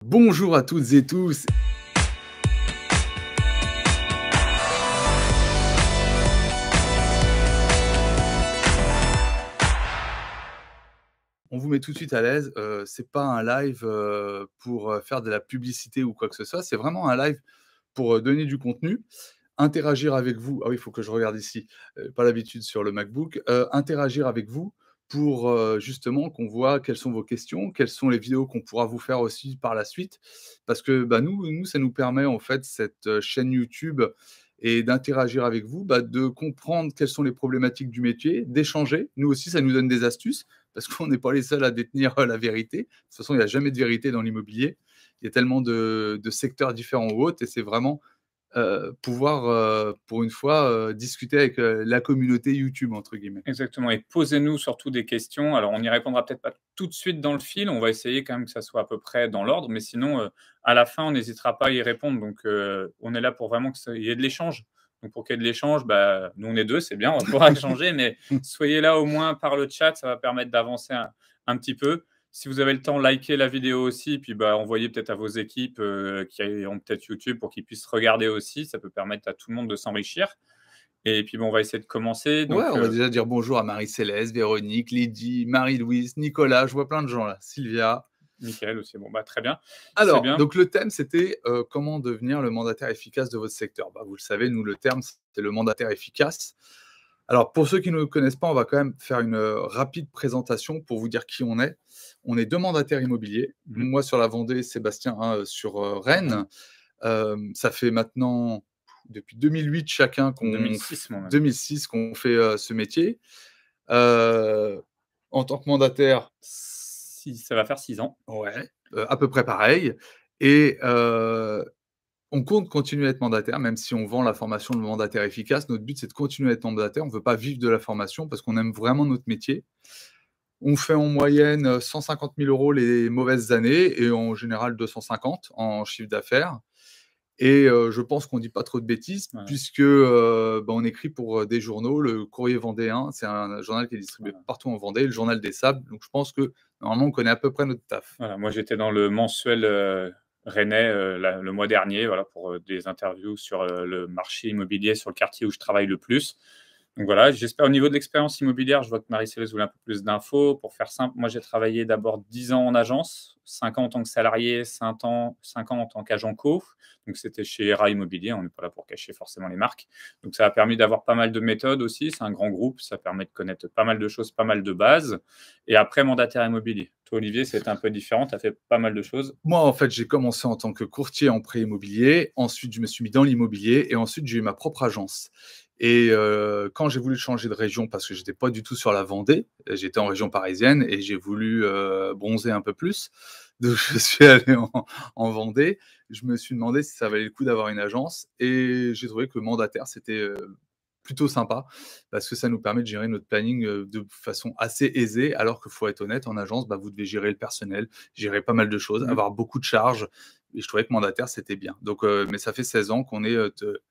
Bonjour à toutes et tous. On vous met tout de suite à l'aise, c'est pas un live, pour, faire de la publicité ou quoi que ce soit. C'est vraiment un live pour, donner du contenu, interagir avec vous. Ah oui, il faut que je regarde ici, pas l'habitude sur le MacBook. Interagir avec vous pour, justement qu'on voit quelles sont vos questions, quelles sont les vidéos qu'on pourra vous faire aussi par la suite. Parce que, bah, nous ça nous permet en fait cette, chaîne YouTube et d'interagir avec vous, bah, de comprendre quelles sont les problématiques du métier, d'échanger. Nous aussi, ça nous donne des astuces parce qu'on n'est pas les seuls à détenir, la vérité. De toute façon, il y a jamais de vérité dans l'immobilier. Il y a tellement de secteurs différents ou autres et c'est vraiment, pouvoir, pour une fois, discuter avec, «la communauté YouTube» entre guillemets. Exactement, et posez-nous surtout des questions. Alors, on n'y répondra peut-être pas tout de suite dans le fil, on va essayer quand même que ça soit à peu près dans l'ordre, mais sinon, à la fin, on n'hésitera pas à y répondre. Donc, on est là pour vraiment que ça il y ait de l'échange. Donc pour qu'il y ait de l'échange, bah, nous, on est 2, c'est bien, on va pouvoir échanger, mais soyez là au moins par le chat, ça va permettre d'avancer un petit peu. Si vous avez le temps, likez la vidéo aussi, puis, bah, envoyez peut-être à vos équipes, qui ont peut-être YouTube pour qu'ils puissent regarder aussi. Ça peut permettre à tout le monde de s'enrichir. Et puis, bon, on va essayer de commencer. Ouais, Donc, on va déjà dire bonjour à Marie-Céleste, Véronique, Lydie, Marie-Louise, Nicolas, je vois plein de gens là, Sylvia. nickel aussi. Bon, bah, très bien. C'est Alors, bien. donc le thème, c'était, comment devenir le mandataire efficace de votre secteur? Bah, vous le savez, nous, le terme, c'est le mandataire efficace. Alors, pour ceux qui ne nous connaissent pas, on va quand même faire une, rapide présentation pour vous dire qui on est. On est 2 mandataires immobiliers. Mmh. Moi, sur la Vendée, Sébastien, sur, Rennes. Ça fait maintenant depuis 2008 chacun qu'on f 2006 moi-même. 2006 qu'on fait, ce métier. Heu, En tant que mandataire, Si ça va faire 6 ans. ouais, à peu près pareil et on compte continuer à être mandataire, même si on vend la formation de mandataire efficace. Notre but, c'est de continuer à être mandataire. On ne veut pas vivre de la formation parce qu'on aime vraiment notre métier. On fait en moyenne, 150 000 € les mauvaises années et en général 250 en chiffre d'affaires. Et je pense qu'on dit pas trop de bêtises Voilà, puisque, bah, on écrit pour, des journaux, le Courrier Vendéen, c'est un journal qui est distribué voilà. partout en Vendée, le Journal des Sables, donc je pense que normalement on connaît à peu près notre taf. Voilà, moi, j'étais dans le mensuel, rennais, le mois dernier, voilà, pour, des interviews sur, le marché immobilier sur le quartier où je travaille le plus. Donc voilà, j'espère au niveau de l'expérience immobilière, je vois que Marie-Céleste voulait un peu plus d'infos. Pour faire simple, moi, j'ai travaillé d'abord 10 ans en agence, 5 ans en tant que salarié, 5 ans en tant qu'agent co. Donc c'était chez ERA Immobilier, on n'est pas là pour cacher forcément les marques. Donc ça a permis d'avoir pas mal de méthodes aussi, c'est un grand groupe, ça permet de connaître pas mal de choses, pas mal de bases. Et après, mandataire immobilier. Toi, Olivier, c'était un peu différent, tu as fait pas mal de choses. Moi, en fait, j'ai commencé en tant que courtier en prêt immobilier, ensuite je me suis mis dans l'immobilier et ensuite j'ai eu ma propre agence et quand j'ai voulu changer de région parce que j'étais pas du tout sur la Vendée, j'étais en région parisienne et j'ai voulu, bronzer un peu plus, donc je suis allé en Vendée. Je me suis demandé si ça valait le coup d'avoir une agence et j'ai trouvé que mandataire, c'était, plutôt sympa parce que ça nous permet de gérer notre planning, de façon assez aisée alors qu'il faut être honnête, en agence, bah, vous devez gérer le personnel, gérer pas mal de choses, Mmh. avoir beaucoup de charges et je trouvais que mandataire, c'était bien. Donc mais ça fait 16 ans qu'on est,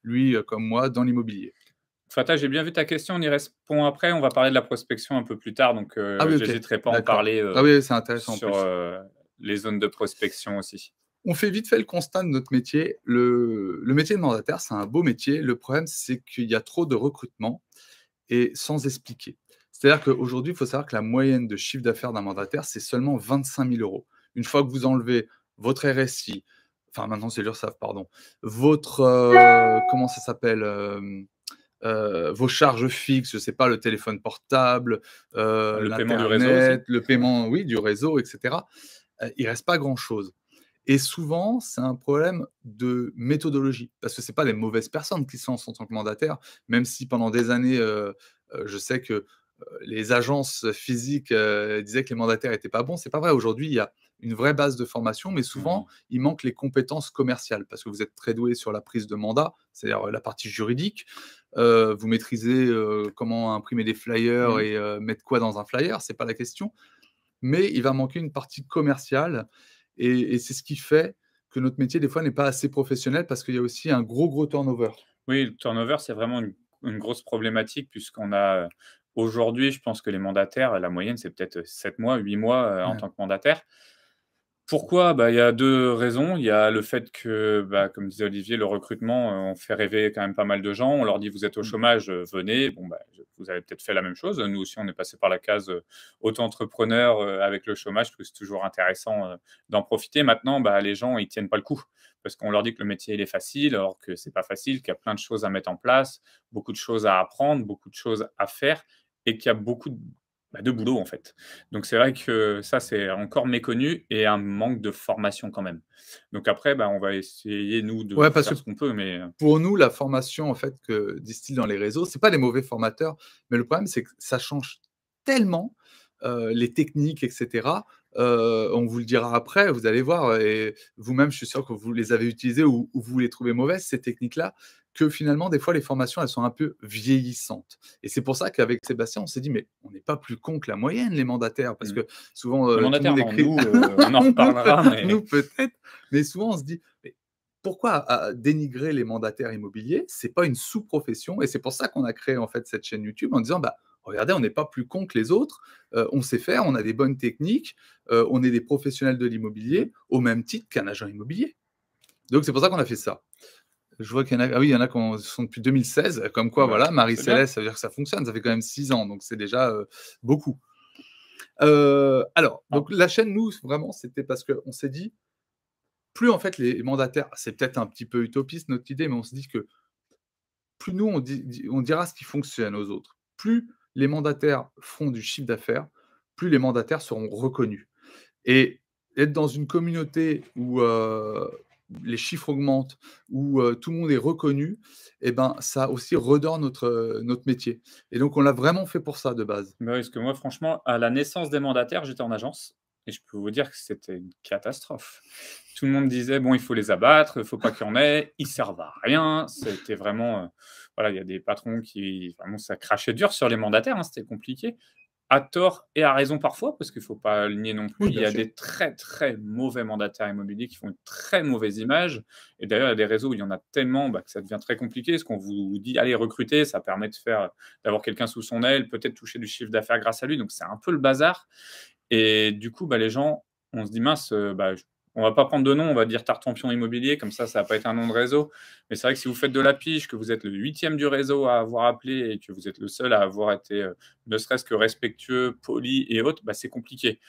lui, comme moi, dans l'immobilier. Fata, j'ai bien vu ta question, on y répond après. On va parler de la prospection un peu plus tard, donc Ah oui, OK, j'hésiterai pas à en d'accord. parler, Ah oui, c'est intéressant en sur, plus. les zones de prospection aussi. On fait vite fait le constat de notre métier. Le métier de mandataire, c'est un beau métier. Le problème, c'est qu'il y a trop de recrutement et sans expliquer. C'est-à-dire qu'aujourd'hui, il faut savoir que la moyenne de chiffre d'affaires d'un mandataire, c'est seulement 25 000 €. Une fois que vous enlevez votre RSI, enfin maintenant c'est l'URSSAF, pardon, votre, comment ça s'appelle? Vos charges fixes, je sais pas, le téléphone portable, Le paiement du réseau aussi? l'internet, le paiement, oui, du réseau et cetera, il reste pas grand-chose. Et souvent, c'est un problème de méthodologie, parce que c'est pas des mauvaises personnes qui se lancent en tant que mandataires, même si pendant des années, je sais que, les agences physiques, disaient que les mandataires étaient pas bons. C'est pas vrai. Aujourd'hui, il y a une vraie base de formation, mais souvent, Mmh. il manque les compétences commerciales parce que vous êtes très doué sur la prise de mandat, c'est-à-dire, la partie juridique. Vous maîtrisez, comment imprimer des flyers Mmh. et mettre quoi dans un flyer, c'est pas la question, mais il va manquer une partie commerciale et c'est ce qui fait que notre métier, des fois, n'est pas assez professionnel parce qu'il y a aussi un gros, gros turnover. Oui, le turnover, c'est vraiment une grosse problématique puisqu'on a, aujourd'hui, je pense que les mandataires, la moyenne, c'est peut-être 7 mois, 8 mois, en Ouais. tant que mandataire. Pourquoi? Bah, il y a 2 raisons. Il y a le fait que, bah, comme disait Olivier, le recrutement, on fait rêver quand même pas mal de gens. On leur dit: «Vous êtes au Mmh. chômage, venez». Bon, bah, vous avez peut-être fait la même chose. Nous aussi, on est passé par la case, auto-entrepreneur, avec le chômage, parce que c'est toujours intéressant, d'en profiter. Maintenant, bah, les gens, ils tiennent pas le coup, parce qu'on leur dit que le métier, il est facile, alors que c'est pas facile, qu'il y a plein de choses à mettre en place, beaucoup de choses à apprendre, beaucoup de choses à faire et qu'il y a beaucoup de boulot, en fait. Donc c'est vrai que ça, c'est encore méconnu et un manque de formation quand même. Donc après, bah, on va essayer nous de Ouais, parce que faire ce qu'on peut, mais pour nous, la formation, en fait, que distillent dans les réseaux, c'est pas les mauvais formateurs, mais le problème, c'est que ça change tellement, les techniques et cetera. On vous le dira après, vous allez voir et vous-même, je suis sûr que vous les avez utilisées ou vous les trouvez mauvaises, ces techniques-là, que finalement, des fois, les formations, elles sont un peu vieillissantes et c'est pour ça qu'avec Sébastien, on s'est dit: «Mais on n'est pas plus cons que la moyenne, les mandataires», parce mmh. que souvent, Le tout le mandataire, monde non, écrit nous, on en reparlera, nous mais peut-être, mais souvent on se dit: «Mais pourquoi dénigrer les mandataires immobiliers? C'est pas une sous-profession» et c'est pour ça qu'on a créé en fait cette chaîne YouTube en disant: «Bah, regardez, on n'est pas plus con que les autres, on sait faire, on a des bonnes techniques, on est des professionnels de l'immobilier au même titre qu'un agent immobilier». Donc c'est pour ça qu'on a fait ça. Je vois qu'il y en a ah oui, il y en a qui sont depuis 2016, comme quoi bah, voilà, c'est bien. Marie-Céleste, ça veut dire que ça fonctionne, ça fait quand même 6 ans, donc c'est déjà, beaucoup. Alors, Ah, donc la chaîne, nous, vraiment, c'était parce qu'on s'est dit: plus en fait les mandataires, c'est peut-être un petit peu utopiste notre idée, mais on se dit que plus nous on dira ce qui fonctionne aux autres, plus les mandataires feront du chiffre d'affaires, plus les mandataires seront reconnus et être dans une communauté où, les chiffres augmentent, où, tout le monde est reconnu et ben, ça aussi redore notre métier et donc on l'a vraiment fait pour ça de base. bah, oui, parce que moi, franchement, à la naissance des mandataires, j'étais en agence et je peux vous dire que c'était une catastrophe. Tout le monde disait: «Bon, il faut les abattre, il faut pas qu'il y en ait, ils servent à rien». C'était vraiment, voilà, il y a des patrons qui vraiment ça crachait dur sur les mandataires, hein, c'était compliqué. À tort et à raison parfois, parce qu'il ne faut pas le nier non plus. Oui, Il bien y a sûr. des très, très mauvais mandataires immobiliers qui font une très mauvaise image et d'ailleurs, il y a des réseaux où il y en a tellement, bah, que ça devient très compliqué. Ce qu'on vous dit: «Allez recruter», ça permet d'avoir quelqu'un sous son aile, peut-être toucher du chiffre d'affaires grâce à lui, donc c'est un peu le bazar et du coup, bah, les gens, on se dit: «Mince, bah, j on va pas prendre de nom, on va dire Tartampion Immobilier, comme ça va pas être un nom de réseau». Mais c'est vrai que si vous faites de la pige, que vous êtes le 8e du réseau à avoir appelé et que vous êtes le seul à avoir été, ne serait-ce que respectueux, poli et autres, bah, c'est compliqué.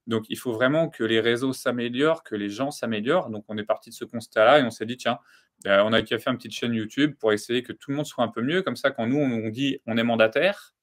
Donc il faut vraiment que les réseaux s'améliorent, que les gens s'améliorent. Donc on est parti de ce constat-là et on s'est dit: «Tiens, on a qu'à faire une petite chaîne YouTube pour essayer que tout le monde soit un peu mieux». Comme ça, quand nous, on dit: «On est mandataire»,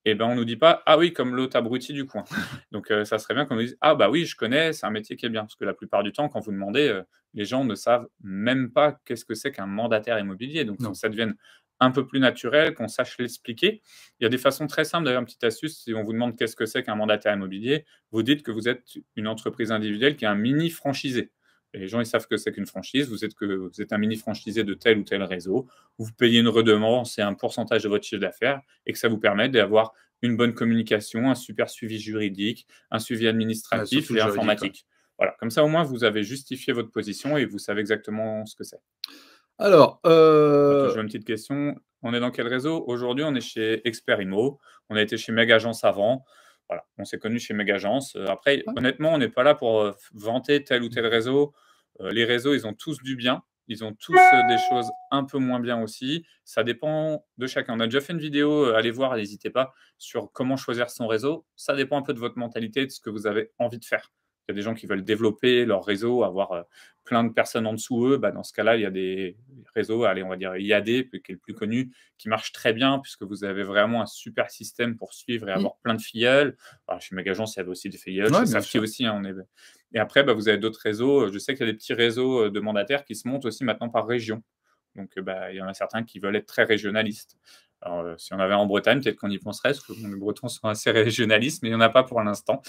et ben, on nous dit pas: «Ah oui, comme l'autre abruti du coin». Donc ça serait bien qu'on nous dise: «Ah bah oui, je connais, c'est un métier qui est bien». Parce que la plupart du temps, quand vous demandez, les gens ne savent même pas qu'est-ce que c'est qu'un mandataire immobilier. Donc il faut que Non. ça devienne un peu plus naturel, qu'on sache l'expliquer. Il y a des façons très simples, d'ailleurs, une petite astuce, si on vous demande qu'est-ce que c'est qu'un mandataire immobilier, vous dites que vous êtes une entreprise individuelle qui est un mini franchisé. Et les gens, ils savent que c'est qu'une franchise, vous êtes un mini franchisé de tel ou tel réseau, vous payez une redevance et un pourcentage de votre chiffre d'affaires et que ça vous permet d'avoir une bonne communication, un super suivi juridique, un suivi Ouais, surtout administratif le et juridique, ouais. informatique. Voilà, comme ça au moins vous avez justifié votre position et vous savez exactement ce que c'est. Alors, Pour te jouer une petite question, on est dans quel réseau? Aujourd'hui, on est chez Expert Immo, on a été chez Megagence avant. Voilà, on s'est connus chez Megagence. Après, ouais. honnêtement, on n'est pas là pour, vanter tel ou tel réseau. Les réseaux, ils ont tous du bien, ils ont tous, des choses un peu moins bien aussi. Ça dépend de chacun. On a déjà fait une vidéo, allez voir, n'hésitez pas, sur comment choisir son réseau. Ça dépend un peu de votre mentalité, de ce que vous avez envie de faire. Il y a des gens qui veulent développer leur réseau, avoir, plein de personnes en dessous eux. Bah, dans ce cas-là, il y a des réseaux, allez, on va dire IAD, qui est le plus connu, qui marche très bien puisque vous avez vraiment un super système pour suivre et Mmh. avoir plein de filleuls. Alors, chez Megagence, il y avait aussi des filleuls, chez Ouais, bien Safety sûr. aussi, hein, et après, bah, vous avez d'autres réseaux. Je sais qu'il y a des petits réseaux, de mandataires qui se montent aussi maintenant par région. Donc, bah, il y en a certains qui veulent être très régionalistes. Alors, si on avait en Bretagne, peut-être qu'on y penserait, parce que bon, les Bretons sont assez régionalistes, mais il y en a pas pour l'instant.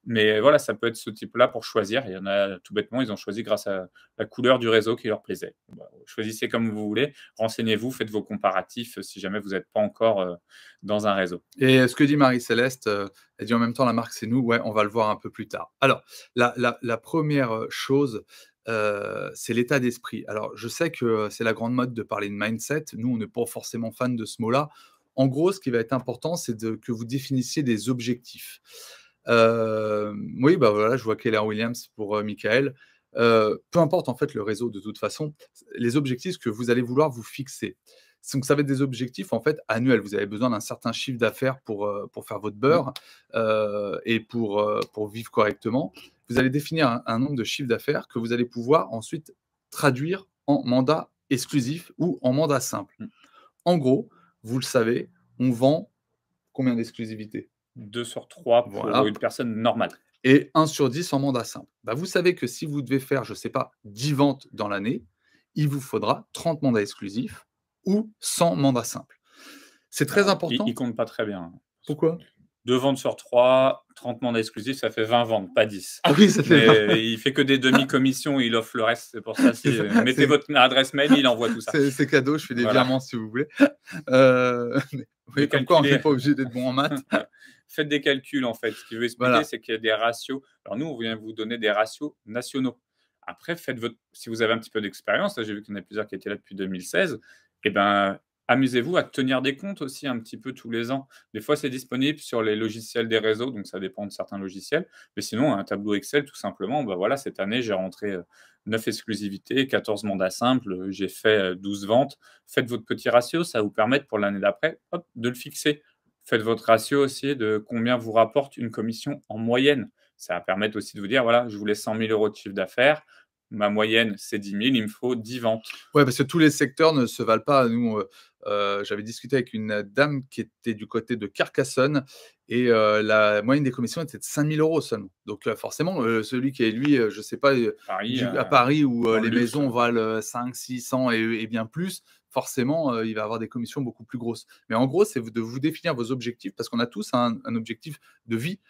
Mais voilà, ça peut être ce type-là pour choisir. Il y en a, tout bêtement, ils ont choisi grâce à la couleur du réseau qui leur plaisait. Bah, choisissez comme vous voulez, renseignez-vous, faites vos comparatifs, si jamais vous n'êtes pas encore, dans un réseau. Et ce que dit Marie-Céleste, elle dit: «En même temps, la marque, c'est nous». Ouais, on va le voir un peu plus tard. Alors, la 1re, chose, c'est l'état d'esprit. Alors, je sais que, c'est la grande mode de parler de mindset. Nous, on n'est pas forcément fan de ce mot-là. En gros, ce qui va être important, c'est que vous définissiez des objectifs. Oui, bah, voilà, je vois Keller Williams pour, Michael. Peu importe en fait le réseau de toute façon, les objectifs que vous allez vouloir vous fixer. Donc ça va être des objectifs en fait annuels. Vous avez besoin d'un certain chiffre d'affaires pour faire votre Mmh. beurre, et pour vivre correctement. Vous allez définir un nombre de chiffres d'affaires que vous allez pouvoir ensuite traduire en mandat exclusif ou en mandat simple. Mmh. En gros, vous le savez, on vend combien d'exclusivités? 2 sur 3 pour Voilà. une personne normale. Et 1/10 en mandat simple. Bah, vous savez que si vous devez faire, je ne sais pas, 10 ventes dans l'année, il vous faudra 30 mandats exclusifs ou 100 mandats simples. C'est très Alors, il important. compte pas très bien, hein. Pourquoi? 2 ventes sur 3, 30 mandats exclusifs, ça fait 20 ventes, pas 10. Ah oui, ça fait 20. Mais il fait que des demi-commissions, il offre le reste. C'est pour ça, si, C'est ça, mettez votre adresse mail, il envoie tout ça. c'est cadeau, je fais des Voilà. virements si vous voulez. Mais De oui, comme quoi on n'est calculer pas obligé d'être bon en maths. faites des calculs, en fait. Ce qu'il veut expliquer, Voilà, c'est qu'il y a des ratios. Alors nous, on vient vous donner des ratios nationaux. Après, faites votre si vous avez un petit peu d'expérience, là, j'ai vu qu'il y en a plusieurs qui étaient là depuis 2016, et ben, amusez-vous à tenir des comptes aussi un petit peu tous les ans. Des fois, c'est disponible sur les logiciels des réseaux, donc ça dépend de certains logiciels. Mais sinon, un tableau Excel, tout simplement, bah, voilà, cette année, j'ai rentré, 9 exclusivités, 14 mandats simples, j'ai fait, 12 ventes. Faites votre petit ratio, ça va vous permettre pour l'année d'après, hop, de le fixer. Faites votre ratio aussi de combien vous rapporte une commission en moyenne. Ça va permettre aussi de vous dire: «Voilà, je voulais 100 000 € de chiffre d'affaires, ma moyenne, c'est 10 000, il me faut 10 ventes». ouais, parce que tous les secteurs ne se valent pas. Nous, j'avais discuté avec une dame qui était du côté de Carcassonne et la moyenne des commissions était de 5 000 € seulement. Donc forcément, celui qui est lui, je sais pas, Paris, du à Paris où, dans le les luxe, maisons valent, 500-600 et bien plus, forcément, il va avoir des commissions beaucoup plus grosses. Mais en gros, c'est de vous définir vos objectifs parce qu'on a tous un objectif de vie.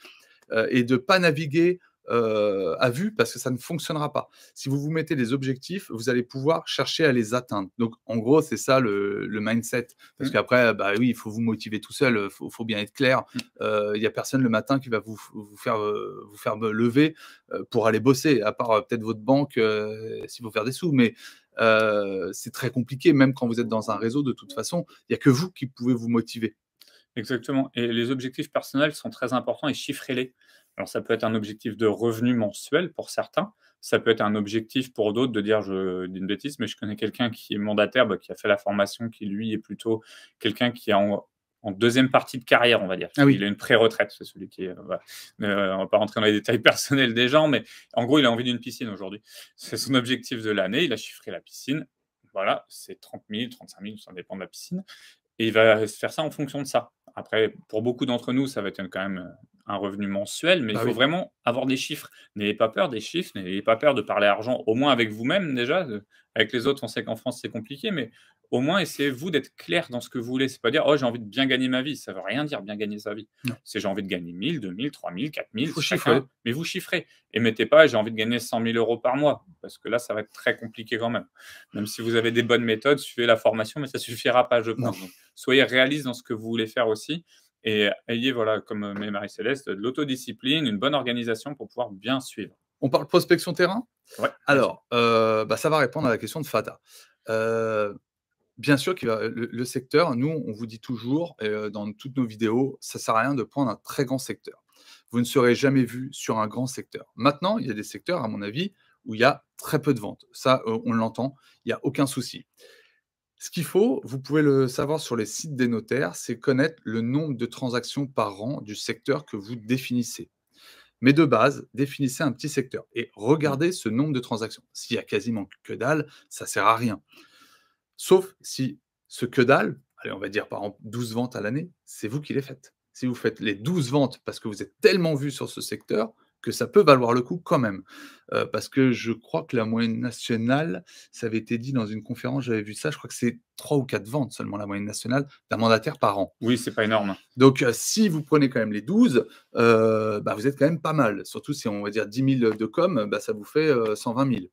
Et de ne pas naviguer à vue parce que ça ne fonctionnera pas. Si vous vous mettez des objectifs, vous allez pouvoir chercher à les atteindre. Donc en gros, c'est ça le mindset. Parce mmh, qu'après, bah oui, il faut vous motiver tout seul, faut bien être clair. mmh, Il y a personne le matin qui va vous faire me lever, pour aller bosser, à part, peut-être votre banque, s'il faut faire des sous. Mais c'est très compliqué, même quand vous êtes dans un réseau, de toute façon, il y a que vous qui pouvez vous motiver. exactement, et les objectifs personnels sont très importants et chiffrez-les. Alors ça peut être un objectif de revenu mensuel pour certains, ça peut être un objectif pour d'autres de dire je dis une bêtise, mais je connais quelqu'un qui est mandataire, bah, qui a fait la formation, qui lui est plutôt quelqu'un qui est en 2e partie de carrière, on va dire. Ah Il oui. a une pré-retraite, c'est celui qui est, voilà. On va pas rentrer dans les détails personnels des gens, mais en gros, il a envie d'une piscine aujourd'hui. C'est son objectif de l'année, il a chiffré la piscine. Voilà, c'est 30 000, 35 000, ça dépend de la piscine. Et il va se faire ça en fonction de ça. Après, pour beaucoup d'entre nous, ça va être quand même, un revenu mensuel, mais il Bah faut oui. vraiment avoir des chiffres. N'ayez pas peur des chiffres, n'ayez pas peur de parler argent, au moins avec vous-même déjà, avec les autres, on sait qu'en France, c'est compliqué, mais au moins essayez vous d'être clair dans ce que vous voulez. C'est pas dire: «Oh, j'ai envie de bien gagner ma vie», ça veut rien dire bien gagner sa vie. Non, C'est: «J'ai envie de gagner 1 000, 2 000, 3 000, 4 il 000», faut chiffrer. chacun, mais vous chiffrez et mettez pas: «J'ai envie de gagner 100 000 € par mois», parce que là, ça va être très compliqué quand même. Même si vous avez des bonnes méthodes, suivez la formation, mais ça suffira pas, je Non. pense. Donc soyez réaliste dans ce que vous voulez faire aussi et ayez, voilà, comme met Marie-Céleste, de l'autodiscipline, une bonne organisation pour pouvoir bien suivre. On parle prospection terrain? Ouais, vas-y. Alors, bah, ça va répondre à la question de Fada. Heu, Bien sûr qu'il va le secteur, nous, on vous dit toujours, dans toutes nos vidéos, ça sert à rien de prendre un très grand secteur. Vous ne serez jamais vu sur un grand secteur. Maintenant, il y a des secteurs, à mon avis, où il y a très peu de ventes. Ça, on l'entend, il y a aucun souci. Ce qu'il faut, vous pouvez le savoir sur les sites des notaires, c'est connaître le nombre de transactions par an du secteur que vous définissez. Mais de base, définissez un petit secteur et Mmh. regardez ce nombre de transactions. S'il y a quasiment que dalle, ça sert à rien. Sauf si ce que dalle, allez, on va dire par exemple 12 ventes à l'année, c'est vous qui les faites. Si vous faites les 12 ventes parce que vous êtes tellement vu sur ce secteur que ça peut valoir le coup quand même. Parce que je crois que la moyenne nationale, ça avait été dit dans une conférence, j'avais vu ça, je crois que c'est 3 ou 4 ventes seulement la moyenne nationale d'un mandataire par an. Oui, c'est pas énorme. Donc, si vous prenez quand même les 12, bah, vous êtes quand même pas mal. Surtout si on va dire 10 000 de com, bah, ça vous fait, 120 000.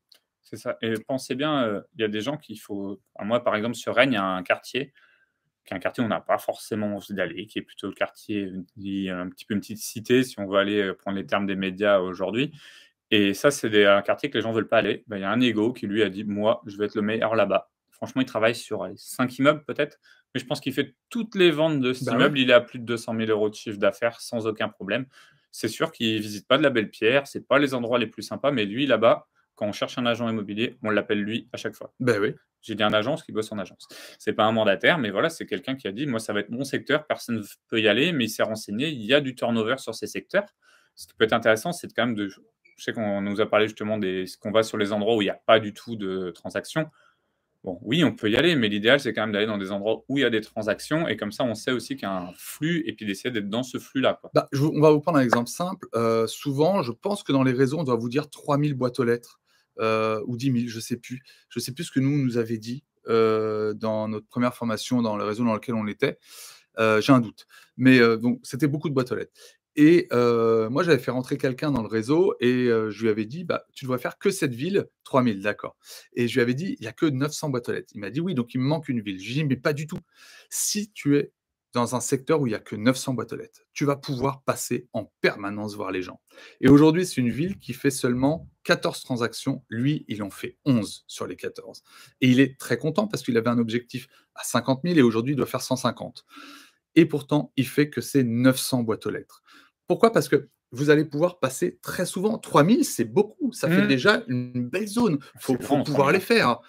C'est ça, et pensez bien, il y a des gens qu'il faut moi, par exemple, sur Rennes, il y a un quartier qui est un quartier où on n'a pas forcément envie d'aller, qui est plutôt le quartier, dit un petit peu une petite cité, si on veut aller, prendre les termes des médias aujourd'hui, et ça, c'est un quartier que les gens veulent pas aller. Bah, il y a un égo qui lui a dit: «Moi, je vais être le meilleur là-bas». Franchement, il travaille sur, allez, 5 immeubles peut-être, mais je pense qu'il fait toutes les ventes de cet Bah, ouais. immeuble. Il est à plus de 200 000 € de chiffre d'affaires sans aucun problème. C'est sûr qu'il ne visite pas de la belle pierre, c'est pas les endroits les plus sympas, mais lui, là-bas, quand on cherche un agent immobilier, on l'appelle lui à chaque fois. Ben oui. J'ai dit un agent parce qu'il bosse en agence. C'est pas un mandataire, mais voilà, c'est quelqu'un qui a dit: «Moi, ça va être mon secteur, personne ne peut y aller», mais il s'est renseigné, il y a du turnover sur ces secteurs. Ce qui peut être intéressant, c'est quand même de je sais qu'on nous a parlé justement des ce qu'on va sur les endroits où il y a pas du tout de transactions. Bon, oui, on peut y aller, mais l'idéal, c'est quand même d'aller dans des endroits où il y a des transactions et comme ça, on sait aussi qu'il y a un flux et puis d'essayer d'être dans ce flux-là, quoi. Bah, on va vous prendre un exemple simple. Souvent, je pense que dans les réseaux, on doit vous dire 3000 boîtes aux lettres, ou 10 000, je sais plus. Je sais plus ce que nous avait dit, dans notre première formation dans le réseau dans lequel on était. J'ai un doute. Mais, donc c'était beaucoup de boîtes aux lettres et moi j'avais fait rentrer quelqu'un dans le réseau et je lui avais dit: «Bah, tu devrais faire que cette ville». 3000, d'accord, et je lui avais dit: «Il y a que 900 boîtes aux lettres». Il m'a dit: «Oui, donc il me manque une ville». Je lui ai dit: «Mais pas du tout. Si tu es dans un secteur où il y a que 900 boîtes aux lettres, tu vas pouvoir passer en permanence voir les gens». Et aujourd'hui, c'est une ville qui fait seulement 14 transactions. Lui, il en fait 11 sur les 14 et il est très content parce qu'il avait un objectif à 50 000 et aujourd'hui, il doit faire 150, et pourtant, il fait que ces 900 boîtes aux lettres. Pourquoi? Parce que vous allez pouvoir passer très souvent. 3000, c'est beaucoup, ça fait Mmh. déjà une belle zone. C'est Faut grand 3 pouvoir 000, les hein. faire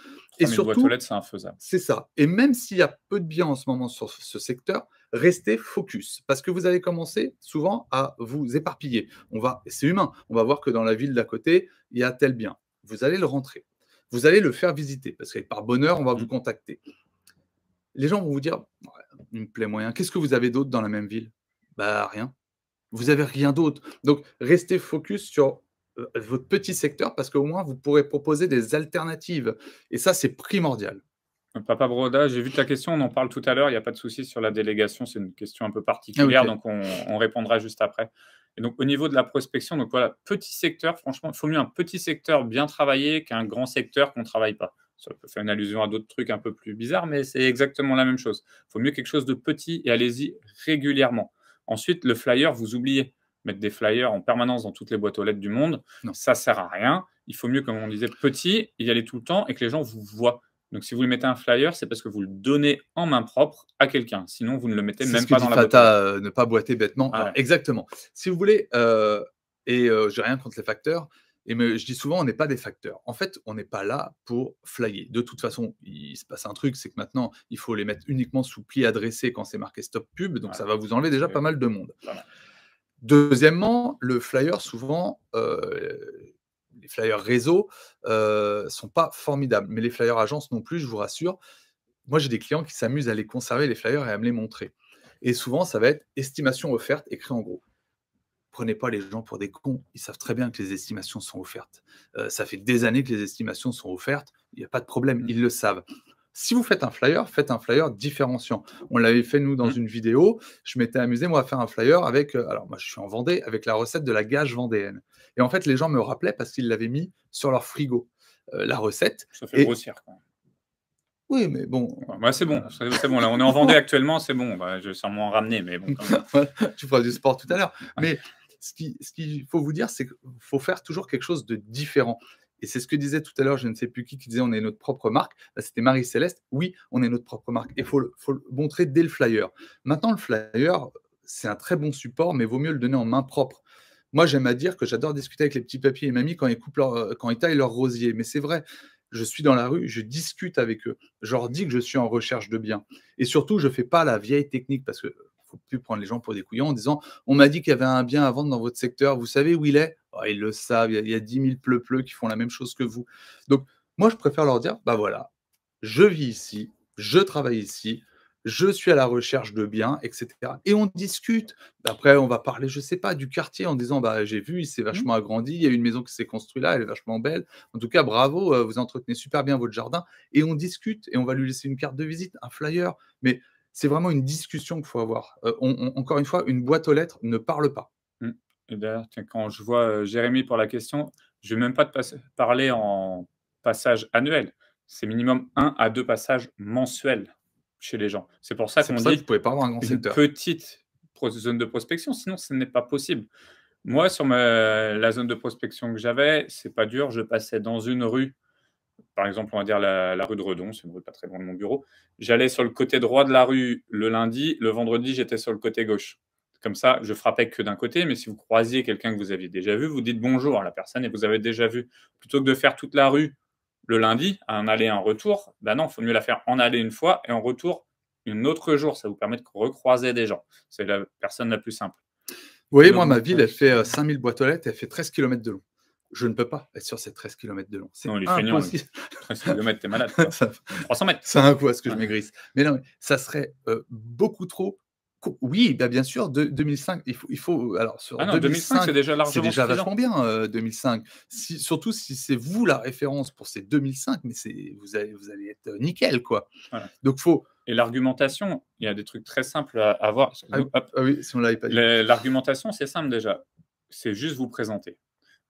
et 3 000 boîtes aux surtout, lettres, c'est infaisable. c'est ça, et même s'il y a peu de biens en ce moment sur ce secteur, restez focus parce que vous allez commencer souvent à vous éparpiller. C'est humain, on va voir que dans la ville d'à côté, il y a tel bien. Vous allez le rentrer. Vous allez le faire visiter parce que par bonheur, on va vous Mmh. contacter. Les gens vont vous dire: «Ouais, il me plaît moyen». Qu'est-ce que vous avez d'autre dans la même ville? Bah, rien. Vous avez rien d'autre. Donc restez focus sur, votre petit secteur parce qu'au moins vous pourrez proposer des alternatives et ça, c'est primordial. Papa Broda, j'ai vu ta question, on en parle tout à l'heure, il y a pas de souci sur la délégation, c'est une question un peu Ah particulière, OK. donc on répondra juste après. Et donc au niveau de la prospection, donc voilà, petit secteur, franchement, il faut mieux un petit secteur bien travaillé qu'un grand secteur qu'on ne travaille pas. Ça peut faire une allusion à d'autres trucs un peu plus bizarres, mais c'est exactement la même chose. Il faut mieux quelque chose de petit et allez-y régulièrement. Ensuite, le flyer, vous oubliez. Mettre des flyers en permanence dans toutes les boîtes aux lettres du monde, Non. ça sert à rien. Il faut mieux, comme on disait, petit, y aller tout le temps et que les gens vous voient. Donc, si vous lui mettez un flyer, c'est parce que vous le donnez en main propre à quelqu'un. Sinon, vous ne le mettez C'est ce même que pas dit dans la boîte aux lettres. Fata, ne pas boiter bêtement. Alors Ouais, exactement. Si vous voulez, j'ai rien contre les facteurs, je dis souvent: «On n'est pas des facteurs». En fait, on n'est pas là pour flyer. De toute façon, il se passe un truc, c'est que maintenant, il faut les mettre uniquement sous pli adressé quand c'est marqué stop pub, donc ça voilà, va vous enlever déjà c'est pas mal de monde. pas mal. Deuxièmement, le flyer souvent, les flyers réseau, sont pas formidables, mais les flyers agences non plus, je vous rassure. Moi, j'ai des clients qui s'amusent à les conserver les flyers et à me les montrer, et souvent ça va être estimation offerte écrit en gros. Prenez pas les gens pour des cons, ils savent très bien que les estimations sont offertes. Ça fait des années que les estimations sont offertes, il y a pas de problème, Mmh, ils le savent. Si vous faites un flyer différenciant. On l'avait fait nous dans mmh. une vidéo, je m'étais amusé moi à faire un flyer avec, alors moi je suis en Vendée, avec la recette de la gage vendéenne, et en fait les gens me rappelaient parce qu'ils l'avaient mis sur leur frigo, la recette, Ça fait et grossière quand même. oui mais bon, Ouais, bah, c'est bon, c'est bon là, on est en Vendée actuellement, c'est bon, bah, je vais sûrement en ramener, mais bon quand même. voilà, tu feras du sport tout à l'heure. Mais ce qu'il faut vous dire, c'est qu'il faut faire toujours quelque chose de différent. Et c'est ce que disait tout à l'heure, je ne sais plus qui disait: «On est notre propre marque». Bah, c'était Marie-Céleste. Oui, on est notre propre marque et faut le montrer dès le flyer. Maintenant le flyer, c'est un très bon support, mais vaut mieux le donner en main propre. Moi, j'aime à dire que j'adore discuter avec les petits papis et mamies quand ils taillent leur rosier, mais c'est vrai. Je suis dans la rue, je discute avec eux. Je leur dis que je suis en recherche de biens et surtout, je fais pas la vieille technique parce que faut plus prendre les gens pour des couillons en disant: «On m'a dit qu'il y avait un bien à vendre dans votre secteur, vous savez où il est?» Oh, ils le savent, il y a 10 000 pleu-pleu qui font la même chose que vous. Donc moi, je préfère leur dire: «Bah, voilà, je vis ici, je travaille ici, je suis à la recherche de biens» et cetera, et on discute. Après, on va parler, je sais pas, du quartier en disant: «Bah, j'ai vu, il s'est Mmh. vachement agrandi, il y a une maison qui s'est construite là, elle est vachement belle. En tout cas, bravo, vous entretenez super bien votre jardin», et on discute et on va lui laisser une carte de visite, un flyer, mais c'est vraiment une discussion qu'il faut avoir. Encore une fois, une boîte aux lettres ne parle pas. Mmh. Et d'ailleurs, tiens, quand je vois, Jérémy pour la question, je vais même pas te parler en passage annuel. C'est minimum 1 à 2 passages mensuels chez les gens. C'est pour ça C'est qu'on pour ça que vous dit pouvez pas avoir un grand une secteur. petite zone de prospection, sinon ce n'est pas possible. Moi, sur la zone de prospection que j'avais, c'est pas dur, je passais dans une rue, par exemple, on va dire la rue de Redon, c'est une rue pas très loin de mon bureau. J'allais sur le côté droit de la rue le lundi, le vendredi, j'étais sur le côté gauche. Comme ça, je frappais que d'un côté, mais si vous croisiez quelqu'un que vous aviez déjà vu, vous dites bonjour à la personne et vous avez déjà vu. Plutôt que de faire toute la rue le lundi, un aller et un retour, bah non, il faut mieux la faire en aller une fois et en retour un autre jour. Ça vous permet de recroiser des gens. C'est la personne la plus simple. Vous voyez, Et moi, ma ville, elle fait, l'augmentation 5 000 boîtes aux lettres, elle fait 13 kilomètres de long. Je ne peux pas être sur ces 13 kilomètres de long. C'est non, les feignants, les impossible. 13 kilomètres, tu es malade, quoi. Ça Même 300 mètres. ça a un coût à ce que je Ouais. maigrisse. Mais non, mais ça serait, beaucoup trop oui, bah, bien sûr, 2005, il faut alors Ah sur non, 2005, c'est 2005, déjà c'est largement déjà suffisant. vachement bien, 2005. Si surtout si c'est vous la référence pour ces 2005, mais vous allez être, nickel, quoi. Voilà. Donc faut Et l'argumentation, il y a des trucs très simples à avoir. ah Excuse-nous, hop. ah oui, si on l'avait pas dit. L'argumentation, c'est simple déjà. C'est juste vous présenter.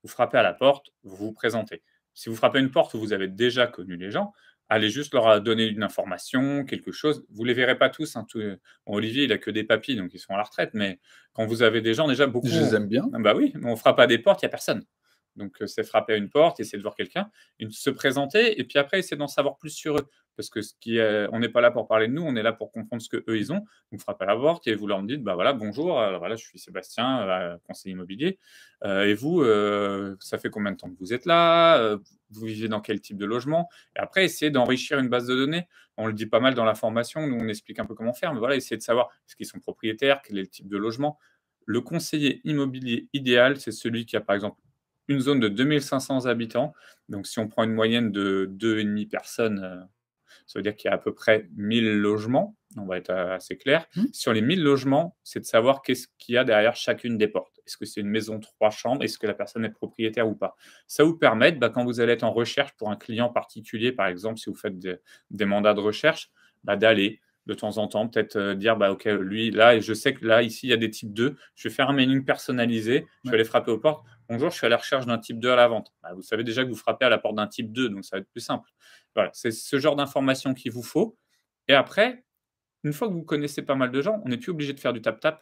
Vous frappez à la porte, vous vous présentez. Si vous frappez à une porte où vous avez déjà connu les gens, allez juste leur donner une information, quelque chose. Vous ne les verrez pas tous, hein, bon, Olivier, il a que des papys, donc ils sont à la retraite, mais quand vous avez des gens, déjà Je les beaucoup. aime bien. Ah bah oui, mais on frappe à des portes, il n'y a personne. Donc c'est frapper à une porte, essayer de voir quelqu'un, se présenter, et puis après essayer d'en savoir plus sur eux. Parce que on n'est pas là pour parler de nous, on est là pour comprendre ce qu'eux ils ont. Donc frappez à la porte et vous leur dites, bah voilà, bonjour, voilà, je suis Sébastien, conseiller immobilier. Et vous, ça fait combien de temps que vous êtes là? Vous vivez dans quel type de logement? Et après, essayez d'enrichir une base de données. On le dit pas mal dans la formation, nous on explique un peu comment faire, mais voilà, essayez de savoir est-ce qu'ils sont propriétaires, quel est le type de logement. Le conseiller immobilier idéal, c'est celui qui a par exemple une zone de 2 500 habitants. Donc si on prend une moyenne de 2,5 personnes, ça veut dire qu'il y a à peu près 1000 logements, on va être assez clair. Mmh. Sur les 1000 logements, c'est de savoir qu'est-ce qu'il y a derrière chacune des portes. Est-ce que c'est une maison 3 chambres? Est-ce que la personne est propriétaire ou pas? Ça vous permet, bah, quand vous allez être en recherche pour un client particulier, par exemple, si vous faites des mandats de recherche, bah, d'aller de temps en temps, peut-être dire, bah, OK, lui, là, je sais que là, ici, il y a des types 2. Je vais faire un mailing personnalisé. Je vais Ouais. aller frapper aux portes. Bonjour, je suis à la recherche d'un type 2 à la vente. Bah, vous savez déjà que vous frappez à la porte d'un type 2, donc ça va être plus simple. Voilà, c'est ce genre d'informations qu'il vous faut. Et après, une fois que vous connaissez pas mal de gens, on n'est plus obligé de faire du tap-tap.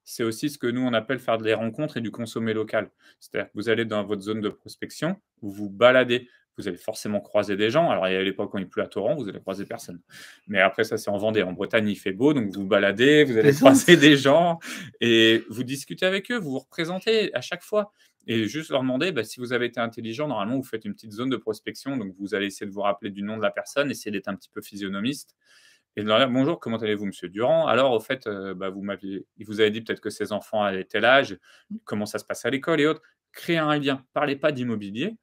C'est aussi ce que nous, on appelle faire des rencontres et du consommer local. C'est-à-dire que vous allez dans votre zone de prospection, vous vous baladez, vous allez forcément croiser des gens. Alors, il y a l'époque quand il pleut à torrent, vous allez croiser personne. Mais après, ça, c'est en Vendée. En Bretagne, il fait beau, donc vous vous baladez, vous allez Plaisante. croiser des gens et vous discutez avec eux, vous vous représentez à chaque fois. Et juste leur demander, bah, si vous avez été intelligent, normalement, vous faites une petite zone de prospection. Donc, vous allez essayer de vous rappeler du nom de la personne, essayer d'être un petit peu physionomiste. Et de leur dire: «Bonjour, comment allez-vous monsieur Durand? Alors au fait, bah, il vous avait dit peut-être que ses enfants avaient tel âge, comment ça se passe à l'école et autres». Créer un lien, parlez pas d'immobilier.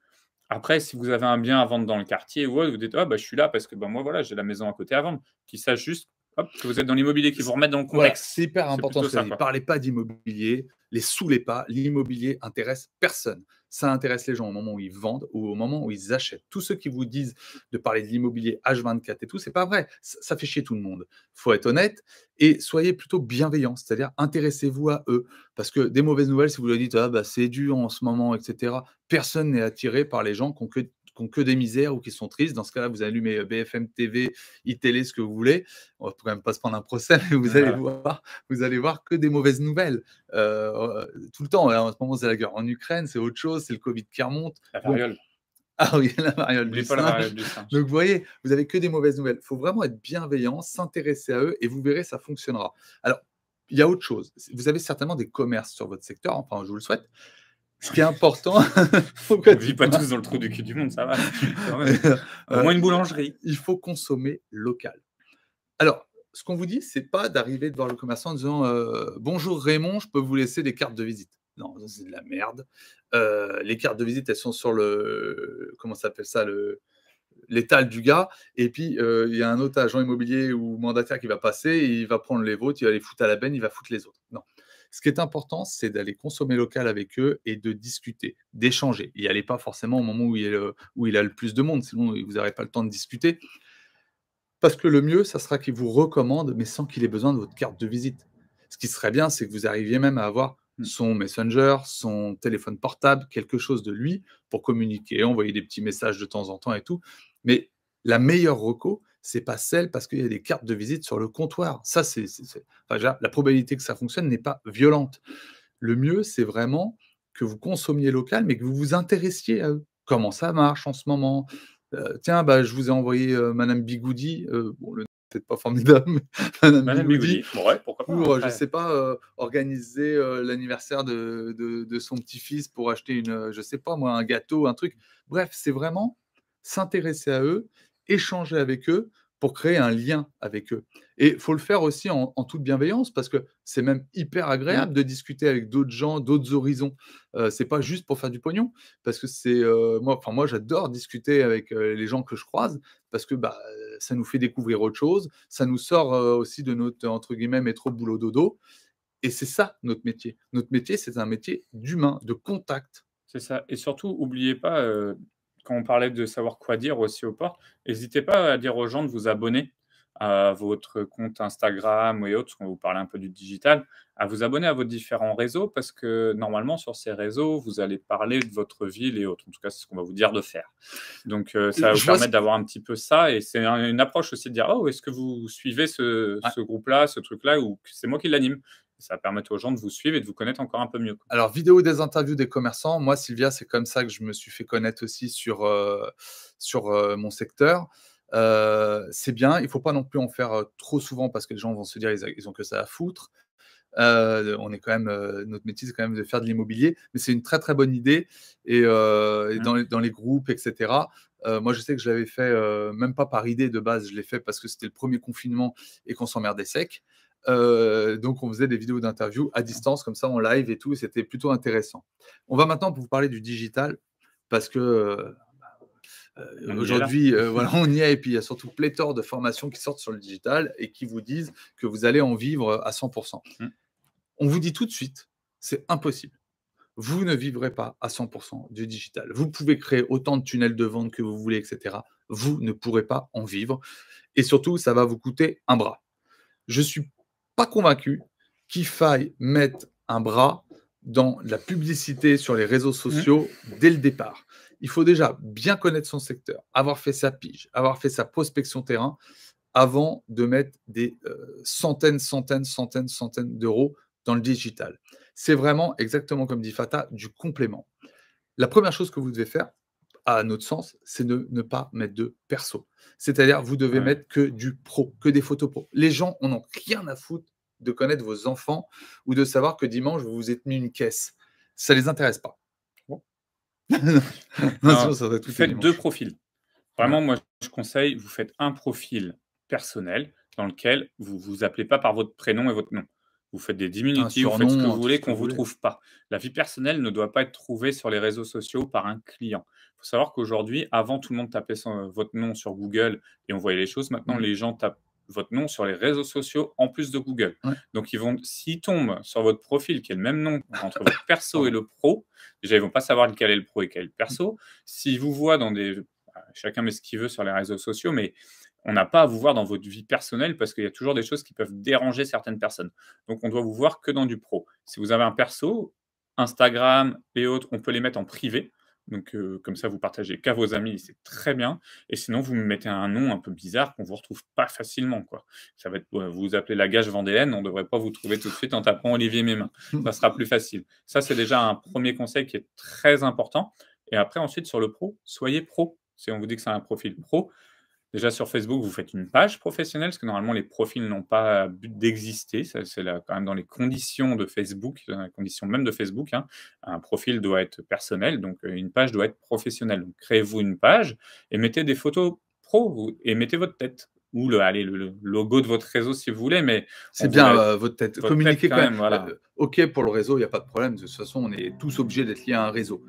Après, si vous avez un bien à vendre dans le quartier ou autre, vous dites: «Ah bah, je suis là parce que, bah, moi voilà, j'ai la maison à côté à vendre». Qu'ils sachent juste, hop, que vous êtes dans l'immobilier, qu'ils vous remettent dans le Voilà, contexte. c'est hyper C'est important plutôt ce que tu as ça, dit. quoi. Parlez pas d'immobilier, les saoulez pas. L'immobilier intéresse personne. Ça intéresse les gens au moment où ils vendent ou au moment où ils achètent. Tous ceux qui vous disent de parler de l'immobilier H24 et tout, c'est pas vrai. Ça fait chier tout le monde. Faut être honnête et soyez plutôt bienveillants, c'est-à-dire intéressez-vous à eux. Parce que des mauvaises nouvelles, si vous leur dites ah bah c'est dur en ce moment, etc. Personne n'est attiré par les gens qui ont que des misères ou qui sont tristes. Dans ce cas-là, vous allumez BFM TV, iTélé, ce que vous voulez. On va quand même pas se prendre un procès, mais Voilà, vous allez voir que des mauvaises nouvelles, tout le temps. Là, en ce moment, c'est la guerre en Ukraine, c'est autre chose, c'est le Covid qui remonte. la Bon, variole. ah oui, la variole N'oubliez du pas la variole singe. du singe. Donc vous voyez, vous avez que des mauvaises nouvelles. Il faut vraiment être bienveillant, s'intéresser à eux et vous verrez, ça fonctionnera. Alors, il y a autre chose. Vous avez certainement des commerces sur votre secteur, enfin, je vous le souhaite. Ce qui est important On pourquoi ne vit tu pas vois? tous dans le trou du cul du monde, ça va, quand même. Au moins une boulangerie. Il faut consommer local. Alors, ce qu'on vous dit, c'est pas d'arriver devant le commerçant en disant, «Bonjour Raymond, je peux vous laisser des cartes de visite». Non, ça c'est de la merde. Les cartes de visite, elles sont sur le comment ça s'appelle ça? L'étal du gars et puis, il y a un autre agent immobilier ou mandataire qui va passer et il va prendre les vôtres, il va les foutre à la benne, il va foutre les autres. Non. Ce qui est important, c'est d'aller consommer local avec eux et de discuter, d'échanger. Y allez pas forcément au moment où il a le plus de monde, sinon vous n'aurez pas le temps de discuter. Parce que le mieux, ça sera qu'il vous recommande, mais sans qu'il ait besoin de votre carte de visite. Ce qui serait bien, c'est que vous arriviez même à avoir Mmh. son Messenger, son téléphone portable, quelque chose de lui pour communiquer, envoyer des petits messages de temps en temps et tout. Mais la meilleure reco, c'est pas celle parce qu'il y a des cartes de visite sur le comptoir. Ça, enfin, déjà, la probabilité que ça fonctionne n'est pas violente. Le mieux, c'est vraiment que vous consommiez local, mais que vous vous intéressiez à eux. Comment ça marche en ce moment? Tiens, bah, je vous ai envoyé, madame Bigoudi, bon, le peut-être pas formidable, mais Madame Madame Bigoudi, Bigoudi, bon ouais, pourquoi pas, hein, pour, je après. sais pas, organiser, l'anniversaire de son petit-fils pour acheter une, je sais pas moi, un gâteau, un truc. Bref, c'est vraiment s'intéresser à eux, échanger avec eux pour créer un lien avec eux et il faut le faire aussi en toute bienveillance parce que c'est même hyper Mmh. agréable de discuter avec d'autres gens, d'autres horizons. C'est pas juste pour faire du pognon parce que c'est, moi j'adore discuter avec, les gens que je croise parce que, bah, ça nous fait découvrir autre chose, ça nous sort, aussi de notre, entre guillemets, «métro boulot dodo» et c'est ça notre métier. Notre métier, c'est un métier d'humain, de contact. C'est ça et surtout, oubliez pas, quand on parlait de savoir quoi dire aussi aux portes, n'hésitez pas à dire aux gens de vous abonner à votre compte Instagram et autres, parce qu'on vous parlait un peu du digital, à vous abonner à vos différents réseaux parce que normalement sur ces réseaux, vous allez parler de votre ville et autres. En tout cas, c'est ce qu'on va vous dire de faire. Donc ça va vous Je vois ce permettre d'avoir un petit peu ça et c'est une approche aussi de dire: «Oh, est-ce que vous suivez ce ouais. ce groupe-là, ce truc-là ou que c'est moi qui l'anime?» Ça va permettre aux gens de vous suivre et de vous connaître encore un peu mieux, quoi. Alors, vidéo des interviews des commerçants, moi, Sylvia, c'est comme ça que je me suis fait connaître aussi sur, mon secteur. C'est bien, il faut pas non plus en faire, trop souvent parce que les gens vont se dire: «Ils ont que ça à foutre». On est quand même, notre métier, c'est quand même de faire de l'immobilier, mais c'est une très, très bonne idée et Mmh. dans les groupes et cetera. Moi, je sais que je l'avais fait, même pas par idée de base, je l'ai fait parce que c'était le premier confinement et qu'on s'emmerdait sec. Donc on faisait des vidéos d'interview à distance comme ça en live et tout et c'était plutôt intéressant. On va maintenant vous parler du digital parce que, On y est là. aujourd'hui, voilà, on y est et puis il y a surtout pléthore de formations qui sortent sur le digital et qui vous disent que vous allez en vivre, à 100. Mmh. On vous dit tout de suite, c'est impossible. Vous ne vivrez pas à 100 du digital. Vous pouvez créer autant de tunnels de vente que vous voulez et cetera. Vous ne pourrez pas en vivre et surtout, ça va vous coûter un bras. Je suis pas convaincu qu'il faille mettre un bras dans la publicité sur les réseaux Mmh. sociaux dès le départ. Il faut déjà bien connaître son secteur, avoir fait sa pige, avoir fait sa prospection terrain avant de mettre des, centaines, centaines, centaines, centaines d'euros dans le digital. C'est vraiment exactement comme dit Fata, du complément. La première chose que vous devez faire, à notre sens, c'est de ne pas mettre de perso. C'est-à-dire, vous devez Ouais. mettre que du pro, que des photos pro. Les gens en ont rien à foutre de connaître vos enfants ou de savoir que dimanche, vous vous êtes mis une caisse. Ça les intéresse pas. Bon. Non, sinon Non, ça serait tout est faites 2 dimanche. profils. Ouais. Vraiment, moi, je conseille, vous faites un profil personnel dans lequel vous vous appelez pas par votre prénom et votre nom. Vous faites des Un diminutifs, vous faites ce que surnom, vous tout voulez, ce que qu'on vous vous voulez. trouve pas. La vie personnelle ne doit pas être trouvée sur les réseaux sociaux par un client. Il faut savoir qu'aujourd'hui, avant, tout le monde tapait votre nom sur Google et on voyait les choses. Maintenant, Mmh. les gens tapent votre nom sur les réseaux sociaux en plus de Google. Ouais, Donc, s'ils tombent sur votre profil qui est le même nom entre votre perso et pardon. le pro, déjà, ils vont pas savoir lequel est le pro et quel est le perso. S'ils vous voient dans des chacun met ce qu'il veut sur les réseaux sociaux, mais on n'a pas à vous voir dans votre vie personnelle parce qu'il y a toujours des choses qui peuvent déranger certaines personnes. Donc, on doit vous voir que dans du pro. Si vous avez un perso, Instagram et autres, on peut les mettre en privé. Donc, comme ça, vous partagez qu'à vos amis, c'est très bien. Et sinon, vous me mettez un nom un peu bizarre qu'on ne vous retrouve pas facilement, quoi. Ça va être, vous vous appelez la gage vendéenne, on ne devrait pas vous trouver tout de suite en tapant Olivier Mémin. Ça sera plus facile. Ça, c'est déjà un premier conseil qui est très important. Et après, ensuite, sur le pro, soyez pro. Si on vous dit que c'est un profil pro, déjà sur Facebook, vous faites une page professionnelle, parce que normalement les profils n'ont pas but d'exister. Ça, c'est là quand même dans les conditions de Facebook, dans les conditions même de Facebook, hein. Un profil doit être personnel, donc une page doit être professionnelle. Donc créez-vous une page et mettez des photos pro et mettez votre tête ou le logo de votre réseau si vous voulez, mais on C'est vous bien, la votre tête. votre tête Communiquez quand quand même. même, voilà. OK pour le réseau, il y a pas de problème. De toute façon, on est tous obligés d'être liés à un réseau.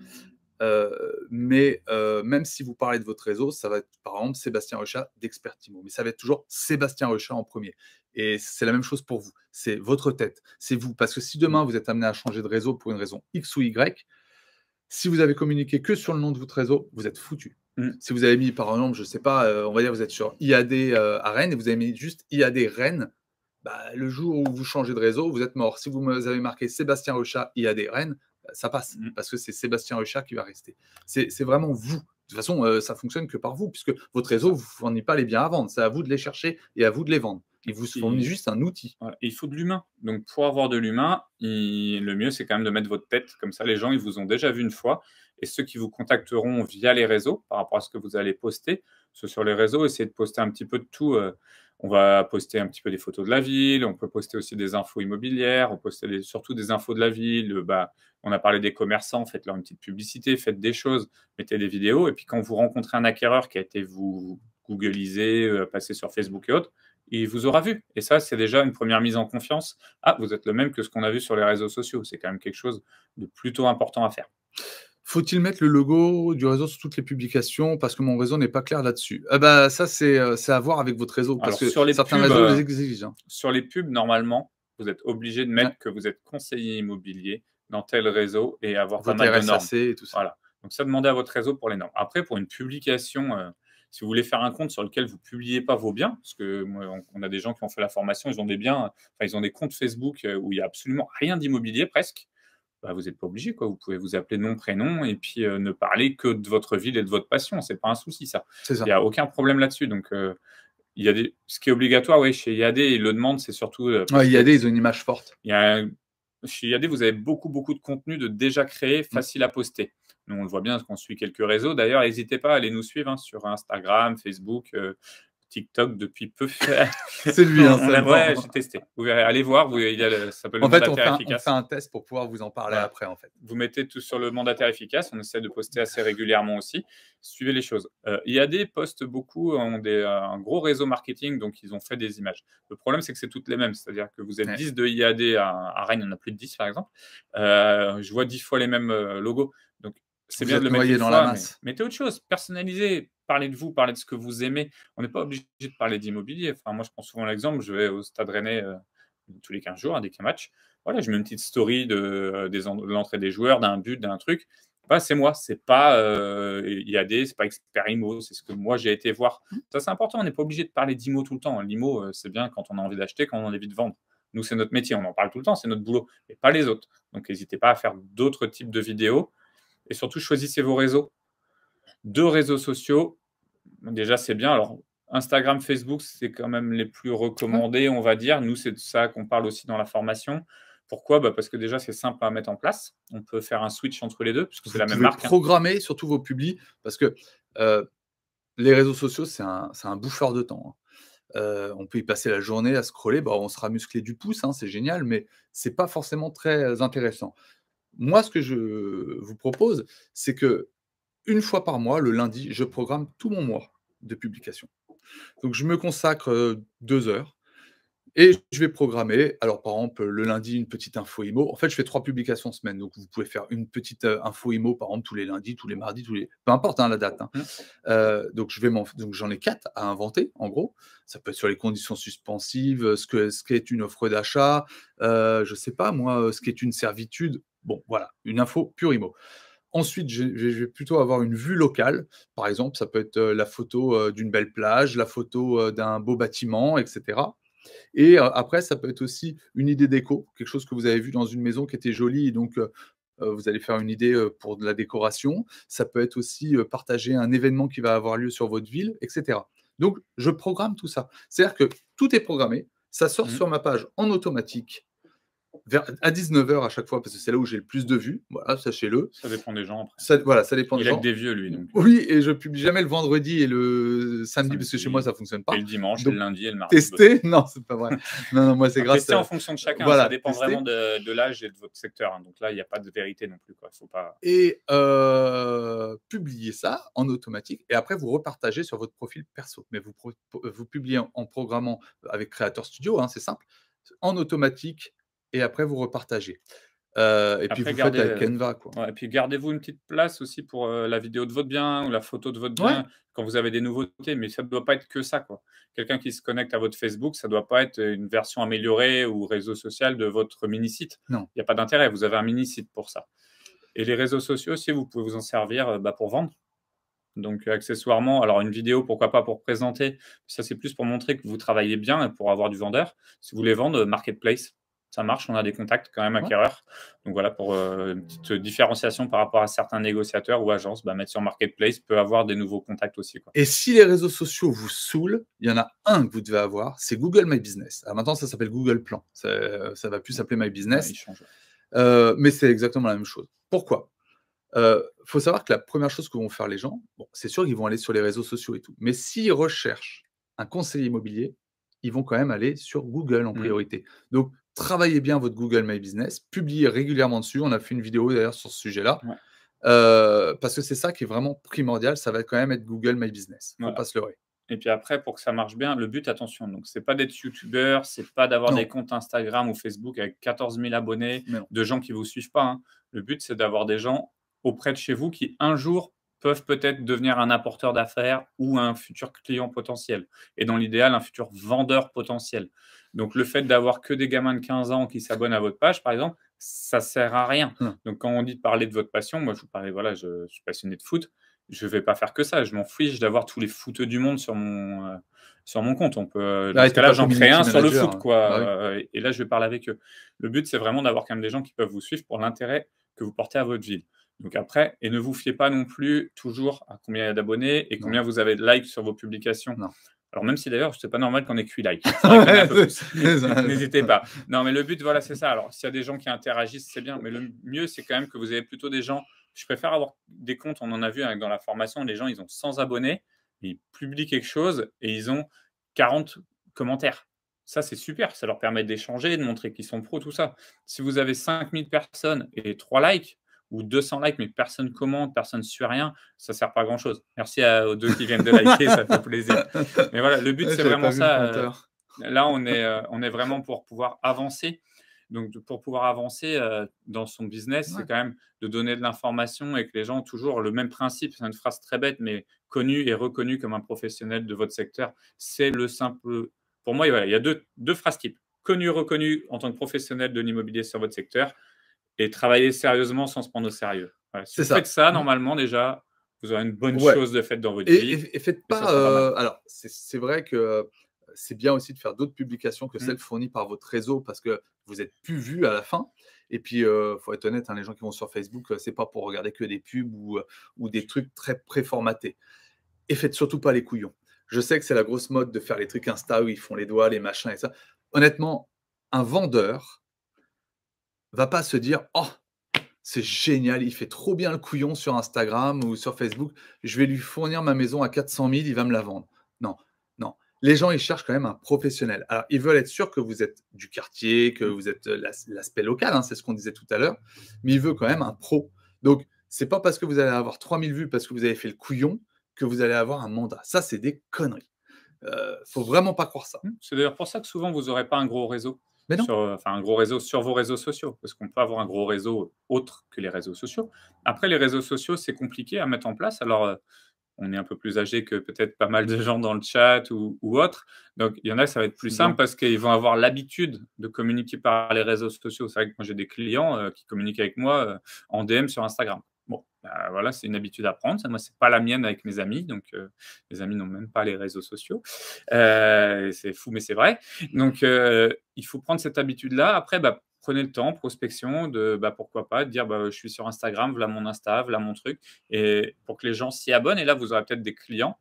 Mais même si vous parlez de votre réseau, ça va être, par exemple, Sébastien Rechat d'Expert Immo. Mais ça va être toujours Sébastien Rechat en premier. Et c'est la même chose pour vous. C'est votre tête, c'est vous. Parce que si Mmh, demain, vous êtes amené à changer de réseau pour une raison X ou Y, si vous avez communiqué que sur le nom de votre réseau, vous êtes foutu. mmh. Si vous avez mis, par exemple, je sais pas, on va dire vous êtes sur IAD, à Rennes et vous avez mis juste IAD Rennes, bah, le jour où vous changez de réseau, vous êtes mort. Si vous avez marqué Sébastien Rechat IAD Rennes, bah, ça passe Mmh. parce que c'est Sébastien Rechat qui va rester. C'est vraiment vous. De toute façon, ça fonctionne que par vous puisque votre C'est réseau ça. vous fournit pas les biens à vendre. C'est à vous de les chercher et à vous de les vendre. Il vous fournit Et juste un outil. voilà, et il faut de l'humain. Donc pour avoir de l'humain, le mieux, c'est quand même de mettre votre tête. Comme ça, les gens, ils vous ont déjà vu une fois. Et ceux qui vous contacteront via les réseaux, par rapport à ce que vous allez poster, sur les réseaux, essayez de poster un petit peu de tout. On va poster un petit peu des photos de la ville, on peut poster aussi des infos immobilières, on poste surtout des infos de la ville. On a parlé des commerçants, faites-leur une petite publicité, faites des choses, mettez des vidéos. Et puis quand vous rencontrez un acquéreur qui a été vous googlisé, passé sur Facebook et autres, il vous aura vu. Et ça, c'est déjà une première mise en confiance. Ah, vous êtes le même que ce qu'on a vu sur les réseaux sociaux. C'est quand même quelque chose de plutôt important à faire. Faut-il mettre le logo du réseau sur toutes les publications? Parce que mon réseau n'est pas clair là-dessus. Ah bah, ça, c'est à voir avec votre réseau, parce Alors que sur les certains pubs, réseaux les exigent, hein. sur les pubs, normalement, vous êtes obligé de Ouais, mettre que vous êtes conseiller immobilier dans tel réseau et avoir pas votre mal de normes. RSAC et tout ça. Voilà. Donc ça, demandez à votre réseau pour les normes. Après, pour une publication, si vous voulez faire un compte sur lequel vous publiez pas vos biens, parce que moi, on a des gens qui ont fait la formation, ils ont des biens, enfin, ils ont des comptes Facebook où il y a absolument rien d'immobilier presque. Bah, vous n'êtes pas obligé, quoi. Vous pouvez vous appeler nom, prénom et puis ne parler que de votre ville et de votre passion. C'est pas un souci, ça. C'est Il y ça. a aucun problème là-dessus. Donc il y a ce qui est obligatoire, oui, chez IAD, ils le demandent, c'est surtout Ouais, parce que IAD, ils ont une image forte. il y a, chez IAD, vous avez beaucoup, beaucoup de contenu de déjà créé, Mmh. facile à poster. Nous, on le voit bien parce qu'on suit quelques réseaux. D'ailleurs, n'hésitez pas à aller nous suivre sur Instagram, Facebook, TikTok depuis peu. C'est lui, hein, ça Ouais, dépend. j'ai testé. Vous verrez, allez voir, ça s'appelle le En fait, mandataire on fait efficace. un test pour pouvoir vous en parler Voilà. après, en fait. Vous mettez tout sur le mandataire efficace. On essaie de poster assez régulièrement aussi. Suivez les choses. IAD poste beaucoup, ont un gros réseau marketing, donc ils ont fait des images. Le problème, c'est que c'est toutes les mêmes. C'est-à-dire que vous êtes Ouais. 10 de IAD à Rennes, il y en a plus de 10 par exemple. Je vois 10 fois les mêmes logos. Donc c'est Vous bien de êtes le mettre noyé une dans la fois, mais masse. mettez autre chose. Personnalisez. Parlez de vous, parlez de ce que vous aimez. On n'est pas obligé de parler d'immobilier. Enfin, moi, je prends souvent l'exemple. Je vais au Stade Rennais tous les 15 jours, dès qu'il y a un match. Voilà, je mets une petite story de l'entrée des joueurs, d'un but, d'un truc. Bah, c'est moi, c'est pas IAD, c'est pas Expert Immo, c'est ce que moi j'ai été voir. Ça, c'est important, on n'est pas obligé de parler d'IMO tout le temps. L'IMO, c'est bien quand on a envie d'acheter, quand on a envie de vendre. Nous, c'est notre métier, on en parle tout le temps, c'est notre boulot, mais pas les autres. Donc, n'hésitez pas à faire d'autres types de vidéos et surtout, choisissez vos réseaux. 2 réseaux sociaux, déjà, c'est bien. Alors, Instagram, Facebook, c'est quand même les plus Ouais. recommandés, on va dire. Nous, c'est de ça qu'on parle aussi dans la formation. Pourquoi? Bah, parce que déjà, c'est simple à mettre en place. On peut faire un switch entre les deux, puisque c'est Vous la même pouvez marque, hein. programmer surtout vos publis, parce que, les réseaux sociaux, c'est un bouffeur de temps, hein. On peut y passer la journée à scroller, bah, on sera musclé du pouce, hein, c'est génial, mais c'est pas forcément très intéressant. Moi, ce que je vous propose, c'est que une fois par mois, le lundi, je programme tout mon mois de publication. Donc je me consacre, 2 heures et je vais programmer. Alors par exemple, le lundi, une petite info IMO. En fait, je fais 3 publications semaine, donc vous pouvez faire une petite, info IMO, par exemple, tous les lundis, tous les mardis, tous les peu importe, hein, la date, hein. Mmh. Donc j'en ai 4 à inventer, en gros. Ça peut être sur les conditions suspensives, ce qu'est une offre d'achat, je sais pas moi, ce qu'est une servitude. Bon, voilà, une info pure IMO. Ensuite, je vais plutôt avoir une vue locale. Par exemple, ça peut être, la photo, d'une belle plage, la photo, d'un beau bâtiment et cetera. Et après, ça peut être aussi une idée déco, quelque chose que vous avez vu dans une maison qui était jolie et donc vous allez faire une idée, pour de la décoration. Ça peut être aussi, partager un événement qui va avoir lieu sur votre ville et cetera. Donc je programme tout ça. C'est-à-dire que tout est programmé, ça sort Mmh. sur ma page en automatique à 19 heures à chaque fois parce que c'est là où j'ai le plus de vues, voilà, sachez-le. Ça dépend des gens après. Ça voilà, ça dépend des Il a que gens. des vieux, lui, donc Oui et je publie jamais le vendredi et le samedi parce que chez moi samedi ça fonctionne et pas. le dimanche et le Donc lundi et le mardi, bof. tester, non, c'est pas vrai. Non, non, moi c'est grâce Tester en à fonction de chacun, ça voilà, dépend vraiment tester de l'âge et de votre secteur, hein. Donc là, il n'y a pas de vérité non plus, quoi. Faut pas et publier ça en automatique et après vous repartagez sur votre profil perso. Mais vous publiez en programmant avec Creator Studio, hein, c'est simple, en automatique et après vous repartagez. Et puis après vous faites gardez, avec Canva, quoi. ouais et puis gardez-vous une petite place aussi pour, la vidéo de votre bien ou la photo de votre Ouais, bien quand vous avez des nouveautés, mais ça ne doit pas être que ça, quoi. Quelqu'un qui se connecte à votre Facebook, ça ne doit pas être une version améliorée ou réseau social de votre mini site. non. Il y a pas d'intérêt, vous avez un mini site pour ça et les réseaux sociaux aussi, vous pouvez vous en servir, pour vendre. Donc accessoirement, alors une vidéo, pourquoi pas pour présenter, ça c'est plus pour montrer que vous travaillez bien et pour avoir du vendeur. Si vous voulez vendre, marketplace, ça marche, on a des contacts quand même Ouais. acquéreurs. Donc voilà, pour une petite différenciation par rapport à certains négociateurs ou agences, bah, mettre sur marketplace peut avoir des nouveaux contacts aussi, quoi. Et si les réseaux sociaux vous saoulent, il y en a un que vous devez avoir, c'est Google My Business. Alors maintenant ça s'appelle Google Plan, ça va plus s'appeler My Ouais, Business, ils changent. mais c'est exactement la même chose. Pourquoi? Faut savoir que la première chose que vont faire les gens, bon, c'est sûr qu'ils vont aller sur les réseaux sociaux et tout, mais s'ils recherchent un conseiller immobilier, ils vont quand même aller sur Google en Mmh. priorité. Donc, travaillez bien votre Google My Business, publiez régulièrement dessus. On a fait une vidéo d'ailleurs sur ce sujet-là, Ouais. parce que c'est ça qui est vraiment primordial, ça va quand même être Google My Business. Faut Voilà. pas se leurrer. Et puis après, pour que ça marche bien, le but, attention, donc c'est pas d'être youtubeur, c'est pas d'avoir des Non, comptes Instagram ou Facebook avec 14 000 abonnés, mais non. de gens qui vous suivent pas, hein. Le but, c'est d'avoir des gens auprès de chez vous qui, un jour, peuvent peut-être devenir un apporteur d'affaires ou un futur client potentiel. Et dans l'idéal, un futur vendeur potentiel. Donc le fait d'avoir que des gamins de 15 ans qui s'abonnent à votre page, par exemple, ça sert à rien. Non. Donc quand on dit de parler de votre passion, moi je vous parlais, voilà, je suis passionné de foot. Je vais pas faire que ça. Je m'en fiche d'avoir tous les footeux du monde sur mon compte. On peut, dans Là, ce tu cas-là, pas j'en crée community un sur le manager, foot, hein. Bah oui. quoi. Et là, je vais parler avec eux. Le but, c'est vraiment d'avoir quand même des gens qui peuvent vous suivre pour l'intérêt que vous portez à votre ville. Donc après, et ne vous fiez pas non plus toujours à combien il y a d'abonnés et Non, combien vous avez de likes sur vos publications. non. Alors même si d'ailleurs, c'est pas normal qu'on ait que 8 likes. C'est vrai qu'on est un peu plus. C'est ça. N'hésitez pas. Non, mais le but, voilà, c'est ça. Alors, s'il y a des gens qui interagissent, c'est bien. Mais le mieux, c'est quand même que vous ayez plutôt des gens. Je préfère avoir des comptes, on en a vu dans la formation, les gens, ils ont 100 abonnés, ils publient quelque chose et ils ont 40 commentaires. Ça, c'est super. Ça leur permet d'échanger, de montrer qu'ils sont pros, tout ça. Si vous avez 5000 personnes et 3 likes ou 200 likes, mais personne commente, personne ne suit rien, ça ne sert pas à grand-chose. Merci aux deux qui viennent de liker, ça fait plaisir. Mais voilà, le but, Ouais, c'est j'avais vraiment pas vu le ça. compteur. Là, on est vraiment pour pouvoir avancer. Donc, pour pouvoir avancer dans son business, Ouais, c'est quand même de donner de l'information et que les gens ont toujours le même principe. C'est une phrase très bête, mais connu et reconnu comme un professionnel de votre secteur. C'est le simple. Pour moi, voilà, il y a deux phrases types. Connu, reconnu en tant que professionnel de l'immobilier sur votre secteur et travailler sérieusement sans se prendre au sérieux. Voilà. Si c'est vous faites ça. ça, Mmh. normalement, déjà, vous aurez une bonne Ouais. chose de faite dans votre Et vie et et faites et ça pas, sera pas mal. alors c'est vrai que, c'est bien aussi de faire d'autres publications que Mmh. celles fournies par votre réseau parce que vous êtes plus vu à la fin et puis, faut être honnête, hein, les gens qui vont sur Facebook, c'est pas pour regarder que des pubs ou des trucs très préformatés et faites surtout pas les couillons. Je sais que c'est la grosse mode de faire les trucs Insta où ils font les doigts, les machins et ça. Honnêtement, un vendeur va pas se dire: «Oh, c'est génial, il fait trop bien le couillon sur Instagram ou sur Facebook. Je vais lui fournir ma maison à 400 000, il va me la vendre. Non, non. Les gens, ils cherchent quand même un professionnel. Alors, ils veulent être sûrs que vous êtes du quartier, que Mmh. vous êtes l'aspect local, hein, c'est ce qu'on disait tout à l'heure, mais ils veulent quand même un pro. Donc, c'est pas parce que vous allez avoir 3000 vues parce que vous avez fait le couillon que vous allez avoir un mandat. Ça, c'est des conneries. Faut vraiment pas croire ça. Mmh. C'est d'ailleurs pour ça que souvent vous n'aurez pas un gros réseau Mais non. enfin un gros réseau sur vos réseaux sociaux, parce qu'on peut avoir un gros réseau autre que les réseaux sociaux. Après les réseaux sociaux, c'est compliqué à mettre en place. Alors, on est un peu plus âgé que peut-être pas mal de gens dans le chat ou autres. Donc il y en a, ça va être plus simple Bon. parce qu'ils vont avoir l'habitude de communiquer par les réseaux sociaux. C'est vrai que moi j'ai des clients, qui communiquent avec moi, en DM sur Instagram. Bon, bah, voilà, c'est une habitude à prendre. Ça, moi, c'est pas la mienne avec mes amis, donc mes amis n'ont même pas les réseaux sociaux. C'est fou, mais c'est vrai. Donc, il faut prendre cette habitude-là. Après, bah, prenez le temps, prospection, de bah, pourquoi pas, de dire bah, je suis sur Instagram, voilà mon Insta, voilà mon truc, et pour que les gens s'y abonnent. Et là, vous aurez peut-être des clients.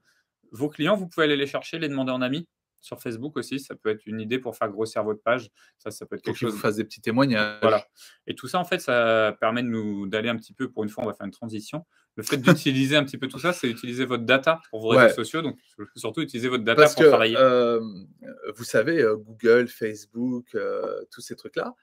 Vos clients, vous pouvez aller les chercher, les demander en ami. Sur Facebook aussi, ça peut être une idée pour faire grossir votre page. Ça peut être Pour quelque qu'ils vous chose. fassent des petits témoignages. Voilà. Et tout ça, en fait, ça permet d'aller un petit peu, pour une fois, on va faire une transition. Le fait d'utiliser un petit peu tout ça, c'est utiliser votre data pour vos réseaux Ouais. sociaux. Donc, surtout utiliser votre data Parce pour que, travailler. vous savez, Google, Facebook, tous ces trucs-là,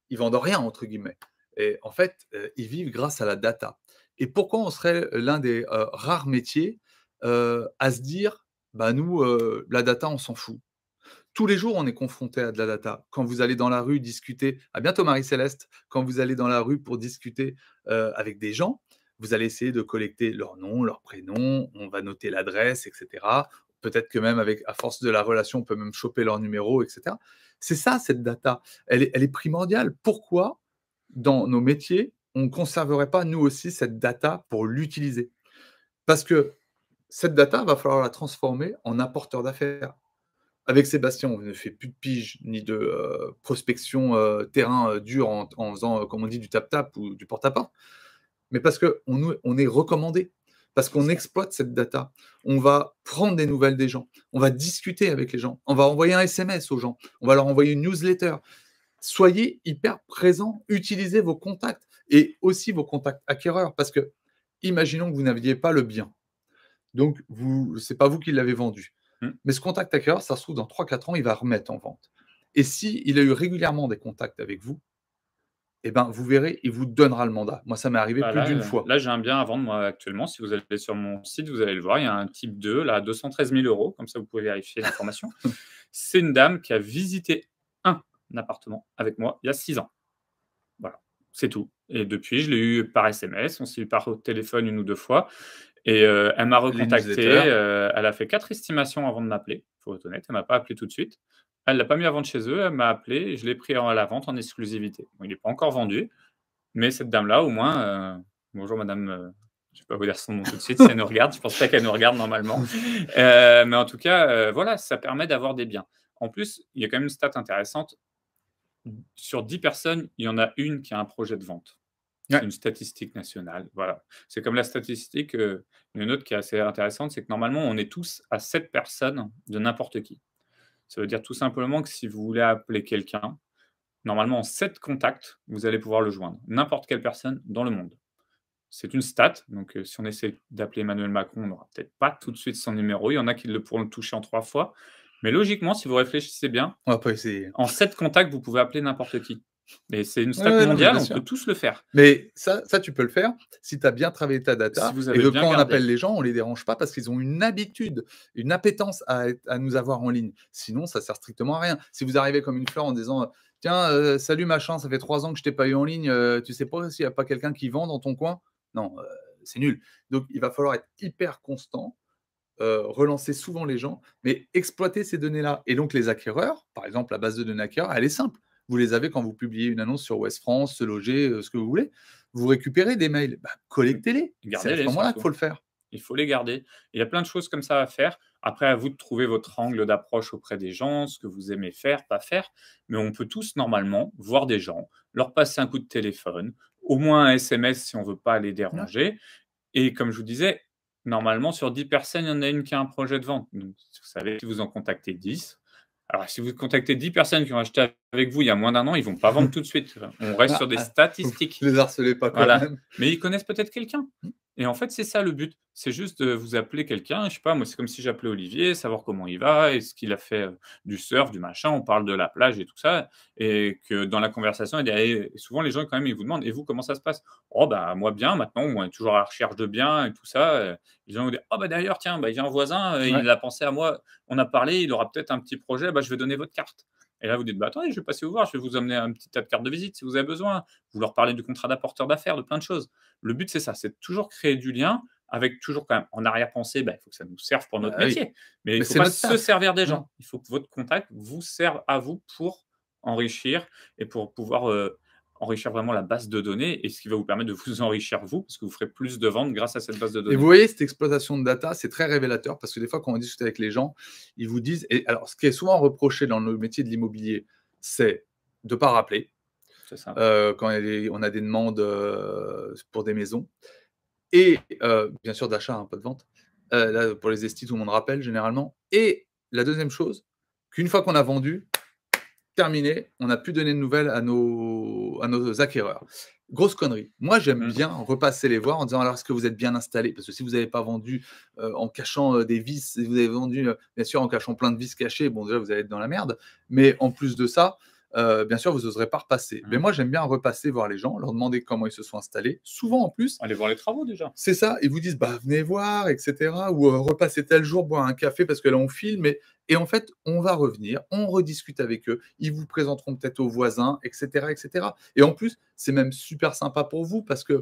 ils «vendent rien» entre guillemets et en fait, ils vivent grâce à la data et pourquoi on serait l'un des, rares métiers, à se dire: «Bah, nous, la data, on s'en fout». Tous les jours, on est confronté à de la data. Quand vous allez dans la rue discuter à bientôt Marie-Céleste. Quand vous allez dans la rue pour discuter, avec des gens, vous allez essayer de collecter leur nom, leur prénom, on va noter l'adresse et cetera. Peut-être que même avec à force de la relation, on peut même choper leur numéro et cetera. C'est ça cette data, elle est primordiale. Pourquoi dans nos métiers, on ne conserverait pas nous aussi cette data pour l'utiliser? Parce que cette data, va falloir la transformer en apporteur d'affaires. Avec Sébastien, on ne fait plus de pige ni de, prospection, terrain, dur en faisant, comme on dit, du tap-tap ou du porte-à-porte, mais parce qu'on est recommandé, parce C'est qu'on ça. exploite cette data. On va prendre des nouvelles des gens, on va discuter avec les gens, on va envoyer un SMS aux gens, on va leur envoyer une newsletter. Soyez hyper présents, utilisez vos contacts et aussi vos contacts acquéreurs parce que imaginons que vous n'aviez pas le bien, donc c'est pas vous qui l'avez vendu. Mmh. Mais ce contact acquéreur, ça se trouve dans 3-4 ans, il va remettre en vente. Et si il a eu régulièrement des contacts avec vous, et ben, vous verrez, il vous donnera le mandat. Moi, ça m'est arrivé Bah, plus là, d'une fois. là, j'ai un bien à vendre moi actuellement. Si vous allez sur mon site, vous allez le voir, il y a un type 2 là, à 213 000 €, comme ça vous pouvez vérifier l'information. C'est une dame qui a visité un appartement avec moi il y a 6 ans. Voilà, c'est tout et depuis, je l'ai eu par SMS, on s'est eu par téléphone 1 ou 2 fois et elle m'a Les recontacté, newsletters. elle a fait 4 estimations avant de m'appeler, faut être honnête, elle m'a pas appelé tout de suite. Elle l'a pas mis à vendre chez eux, elle m'a appelé et je l'ai pris à la vente en exclusivité. Bon, il est pas encore vendu, mais cette dame-là, au moins, bonjour madame, je vais pas vous dire son nom tout de suite si elle nous regarde, je pense pas qu'elle nous regarde normalement. Mais en tout cas, voilà, ça permet d'avoir des biens. En plus, il y a quand même une stat intéressante. Sur 10 personnes, il y en a une qui a un projet de vente. C'est Ouais, une statistique nationale, voilà. C'est comme la statistique, il y en a une autre qui est assez intéressante, c'est que normalement, on est tous à 7 personnes de n'importe qui. Ça veut dire tout simplement que si vous voulez appeler quelqu'un, normalement en 7 contacts, vous allez pouvoir le joindre. N'importe quelle personne dans le monde. C'est une stat, donc si on essaie d'appeler Emmanuel Macron, on n'aura peut-être pas tout de suite son numéro. Il y en a qui le pourront le toucher en 3 fois. Mais logiquement, si vous réfléchissez bien, on va pas essayer. en 7 contacts, vous pouvez appeler n'importe qui. Et c'est une Ouais, stat ouais, non, mais mondiale, bien on peut sûr. tous le faire. Mais ça, tu peux le faire si tu as bien travaillé ta Si data vous et avez que bien quand on gardé. appelle les gens, on les dérange pas parce qu'ils ont une habitude, une appétence à nous avoir en ligne. Sinon, ça sert strictement à rien. Si vous arrivez comme une fleur en disant, «Tiens, salut machin, ça fait 3 ans que je t'ai pas eu en ligne, tu sais pas s'il y a pas quelqu'un qui vend dans ton coin?» Non, c'est nul. Donc il va falloir être hyper constant, relancer souvent les gens, mais exploiter ces données-là. Et donc les acquéreurs, par exemple, la base de données acquéreurs, elle est simple. Vous les avez quand vous publiez une annonce sur Ouest France, Se Loger, ce que vous voulez. Vous récupérez des mails, bah, collectez-les. C'est à ce Gardez-les moment-là qu'il surtout. faut le faire. Il faut les garder. Il y a plein de choses comme ça à faire. Après, à vous de trouver votre angle d'approche auprès des gens, ce que vous aimez faire, pas faire. Mais on peut tous, normalement, voir des gens, leur passer un coup de téléphone, au moins un SMS si on veut pas les Ouais. déranger. Et comme je vous disais, normalement, sur 10 personnes, il y en a une qui a un projet de vente. Donc, vous savez, si vous en contactez 10, alors si vous contactez 10 personnes qui ont acheté avec vous il y a moins d'un an, ils vont pas vendre tout de suite. On reste sur Ah, des ah, vous statistiques. les harcelez pas quand Voilà, même. mais ils connaissent peut-être quelqu'un et en fait, c'est ça le but. C'est juste de vous appeler quelqu'un, je sais pas moi, c'est comme si j'appelais Olivier, savoir comment il va, est-ce qu'il a fait, du surf, du machin, on parle de la plage et tout ça et que dans la conversation, il y a et souvent les gens quand même, ils vous demandent: «Et vous, comment ça se passe?» «Oh bah, moi bien, maintenant, on est toujours à la recherche de biens et tout ça», les gens vont dire: «Oh bah, d'ailleurs, tiens, bah, j'ai un voisin, Ouais. il a pensé à moi, on a parlé, il aura peut-être un petit projet, bah, je vais donner votre carte» et là, vous dites: «Bah, attendez, je vais passer vous voir, je vais vous emmener un petit tas de cartes de visite si vous avez besoin». Vous leur parlez du contrat d'apporteur d'affaires, de plein de choses. Le but, c'est ça, c'est de toujours créer du lien avec toujours quand même en arrière-pensée, bah, il faut que ça nous serve pour Bah notre oui, métier. Mais il mais ne faut c'est pas notre se taf. servir des Non. gens. Il faut que votre contact vous serve à vous pour enrichir et pour pouvoir, enrichir vraiment la base de données et ce qui va vous permettre de vous enrichir vous, parce que vous ferez plus de ventes grâce à cette base de Et vous données. voyez, cette exploitation de data, c'est très révélateur parce que des fois, quand on discute avec les gens, ils vous disent et alors ce qui est souvent reproché dans le métier de l'immobilier, c'est de ne pas rappeler, C'est ça. quand on a des demandes, pour des maisons. Et bien sûr d'achat, hein, pas de vente. Là, pour les estis, tout le monde rappelle généralement. Et la deuxième chose, qu'une fois qu'on a vendu, terminé, on n'a plus donné de nouvelles à nos acquéreurs. Grosse connerie. Moi, j'aime Mmh. bien repasser les voir en disant: «Alors, est-ce que vous êtes bien installés?» Parce que si vous n'avez pas vendu, en cachant, des vis, si vous avez vendu, bien sûr en cachant plein de vis cachées, bon déjà vous allez être dans la merde. Mais en plus de ça, bien sûr vous n'oserez pas repasser. Mais Mmh. moi, j'aime bien repasser voir les gens, leur demander comment ils se sont installés. Souvent en plus, Allez voir les travaux déjà. c'est ça, ils vous disent: «Bah, venez voir» et cetera ou «Repassez tel jour boire un café parce que là on filme» et en fait, on va revenir, on rediscute avec eux, ils vous présenteront peut-être aux voisins et cetera et cetera et en plus, c'est même super sympa pour vous parce que,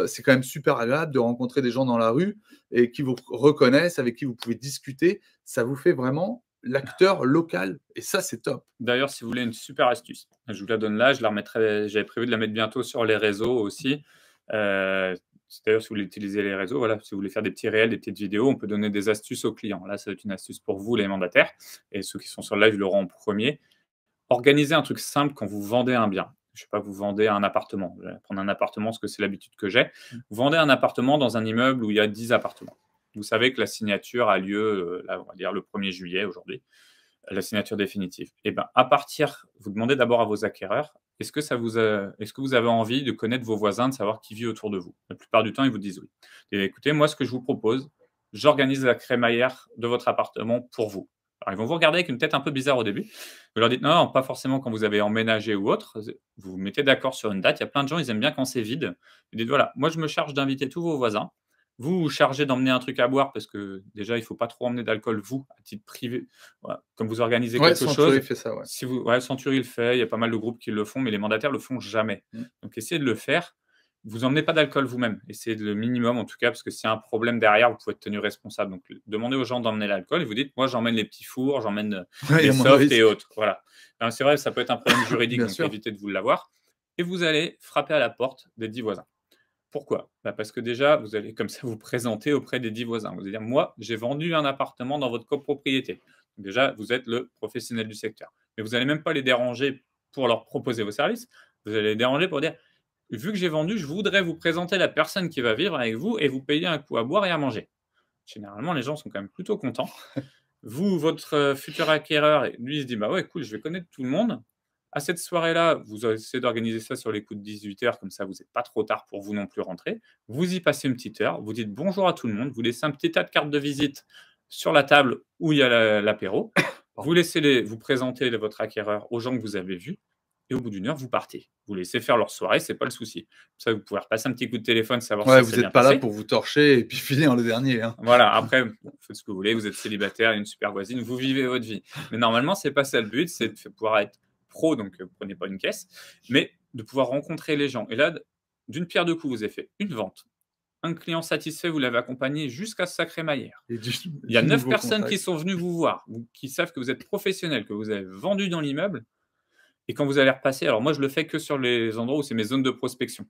c'est quand même super agréable de rencontrer des gens dans la rue et qui vous reconnaissent, avec qui vous pouvez discuter. Ça vous fait vraiment l'acteur local et ça, c'est top. D'ailleurs, si vous voulez une super astuce, je vous la donne là, je la remettrai j'avais prévu de la mettre bientôt sur les réseaux aussi. D'ailleurs, si vous voulez utiliser les réseaux, voilà, si vous voulez faire des petits réels, des petites vidéos, on peut donner des astuces aux clients. Là, ça va être une astuce pour vous, les mandataires et ceux qui sont sur le live l'auront en premier. Organisez un truc simple quand vous vendez un bien. Je sais pas, vous vendez un appartement. Je vais prendre un appartement parce que c'est l'habitude que j'ai. Vous vendez un appartement dans un immeuble où il y a 10 appartements. Vous savez que la signature a lieu, là, on va dire le 1er juillet aujourd'hui, la signature définitive. Et ben, à partir vous demandez d'abord à vos acquéreurs, est-ce que vous avez envie de connaître vos voisins, de savoir qui vit autour de vous? La plupart du temps, ils vous disent oui. Et écoutez, moi, ce que je vous propose, j'organise la crémaillère de votre appartement pour vous. Alors, ils vont vous regarder avec une tête un peu bizarre au début. Vous leur dites: «Non, non, pas forcément quand vous avez emménagé ou autre». Vous vous mettez d'accord sur une date. Il y a plein de gens, ils aiment bien quand c'est vide. Vous dites: «Voilà, moi je me charge d'inviter tous vos voisins. Vous vous chargez d'emmener un truc à boire parce que déjà, il ne faut pas trop emmener d'alcool, vous, à titre privé». Voilà. Comme vous organisez Ouais, quelque Century chose, fait ça, ouais. si vous ouais, Century le fait, il y a pas mal de groupes qui le font, mais les mandataires le font jamais. Mmh. Donc essayez de le faire. Vous emmenez pas d'alcool vous-même. Essayez le minimum en tout cas, parce que s'il y a un problème derrière, vous pouvez être tenu responsable. Donc demandez aux gens d'emmener l'alcool et vous dites: «Moi, j'emmène les petits fours, j'emmène, Ouais, il y les a moins de softs et risques. autres». Voilà. Non, c'est vrai, ça peut être un problème juridique, Bien donc sûr. évitez de vous l'avoir et vous allez frapper à la porte des 10 voisins. Pourquoi? Bah, parce que déjà, vous allez comme ça vous présenter auprès des 10 voisins. Vous allez dire: «Moi, j'ai vendu un appartement dans votre copropriété». Déjà, vous êtes le professionnel du secteur. Mais vous allez même pas les déranger pour leur proposer vos services. Vous allez les déranger pour dire: «Vu que j'ai vendu, je voudrais vous présenter la personne qui va vivre avec vous et vous payer un coup à boire et à manger». Généralement, les gens sont quand même plutôt contents. Vous, votre, futur acquéreur, lui, il se dit: «Bah, ouais, cool, je vais connaître tout le monde». À cette soirée-là, vous essayez d'organiser ça sur les coups de 18 h, comme ça vous êtes pas trop tard pour vous non plus rentrer. Vous y passez une petite heure, vous dites bonjour à tout le monde, vous laissez un petit tas de cartes de visite sur la table où il y a l'apéro. Vous Pardon. laissez vous présenter votre acquéreur aux gens que vous avez vus et au bout d'une heure, vous partez. Vous laissez faire leur soirée, c'est pas le souci. Ça, vous pouvez repasser un petit coup de téléphone, savoir si Ouais, ça vous s'est bien êtes pas là passé. pour vous torcher et puis finir le dernier, hein. Voilà, après, bon, faites ce que vous voulez, vous êtes célibataire, une super voisine, vous vivez votre vie. Mais normalement, c'est pas ça le but, c'est de pouvoir être pro, donc prenez pas une caisse, mais de pouvoir rencontrer les gens. Et là, d'une pierre deux coups, vous avez fait une vente, un client satisfait, vous l'avez accompagné jusqu'à sa crémaillère. Et du Il y a du 9 nouveau personnes qui contact. sont venues vous voir, qui savent que vous êtes professionnel, que vous avez vendu dans l'immeuble et quand vous allez repasser, alors moi je le fais que sur les endroits où c'est mes zones de prospection.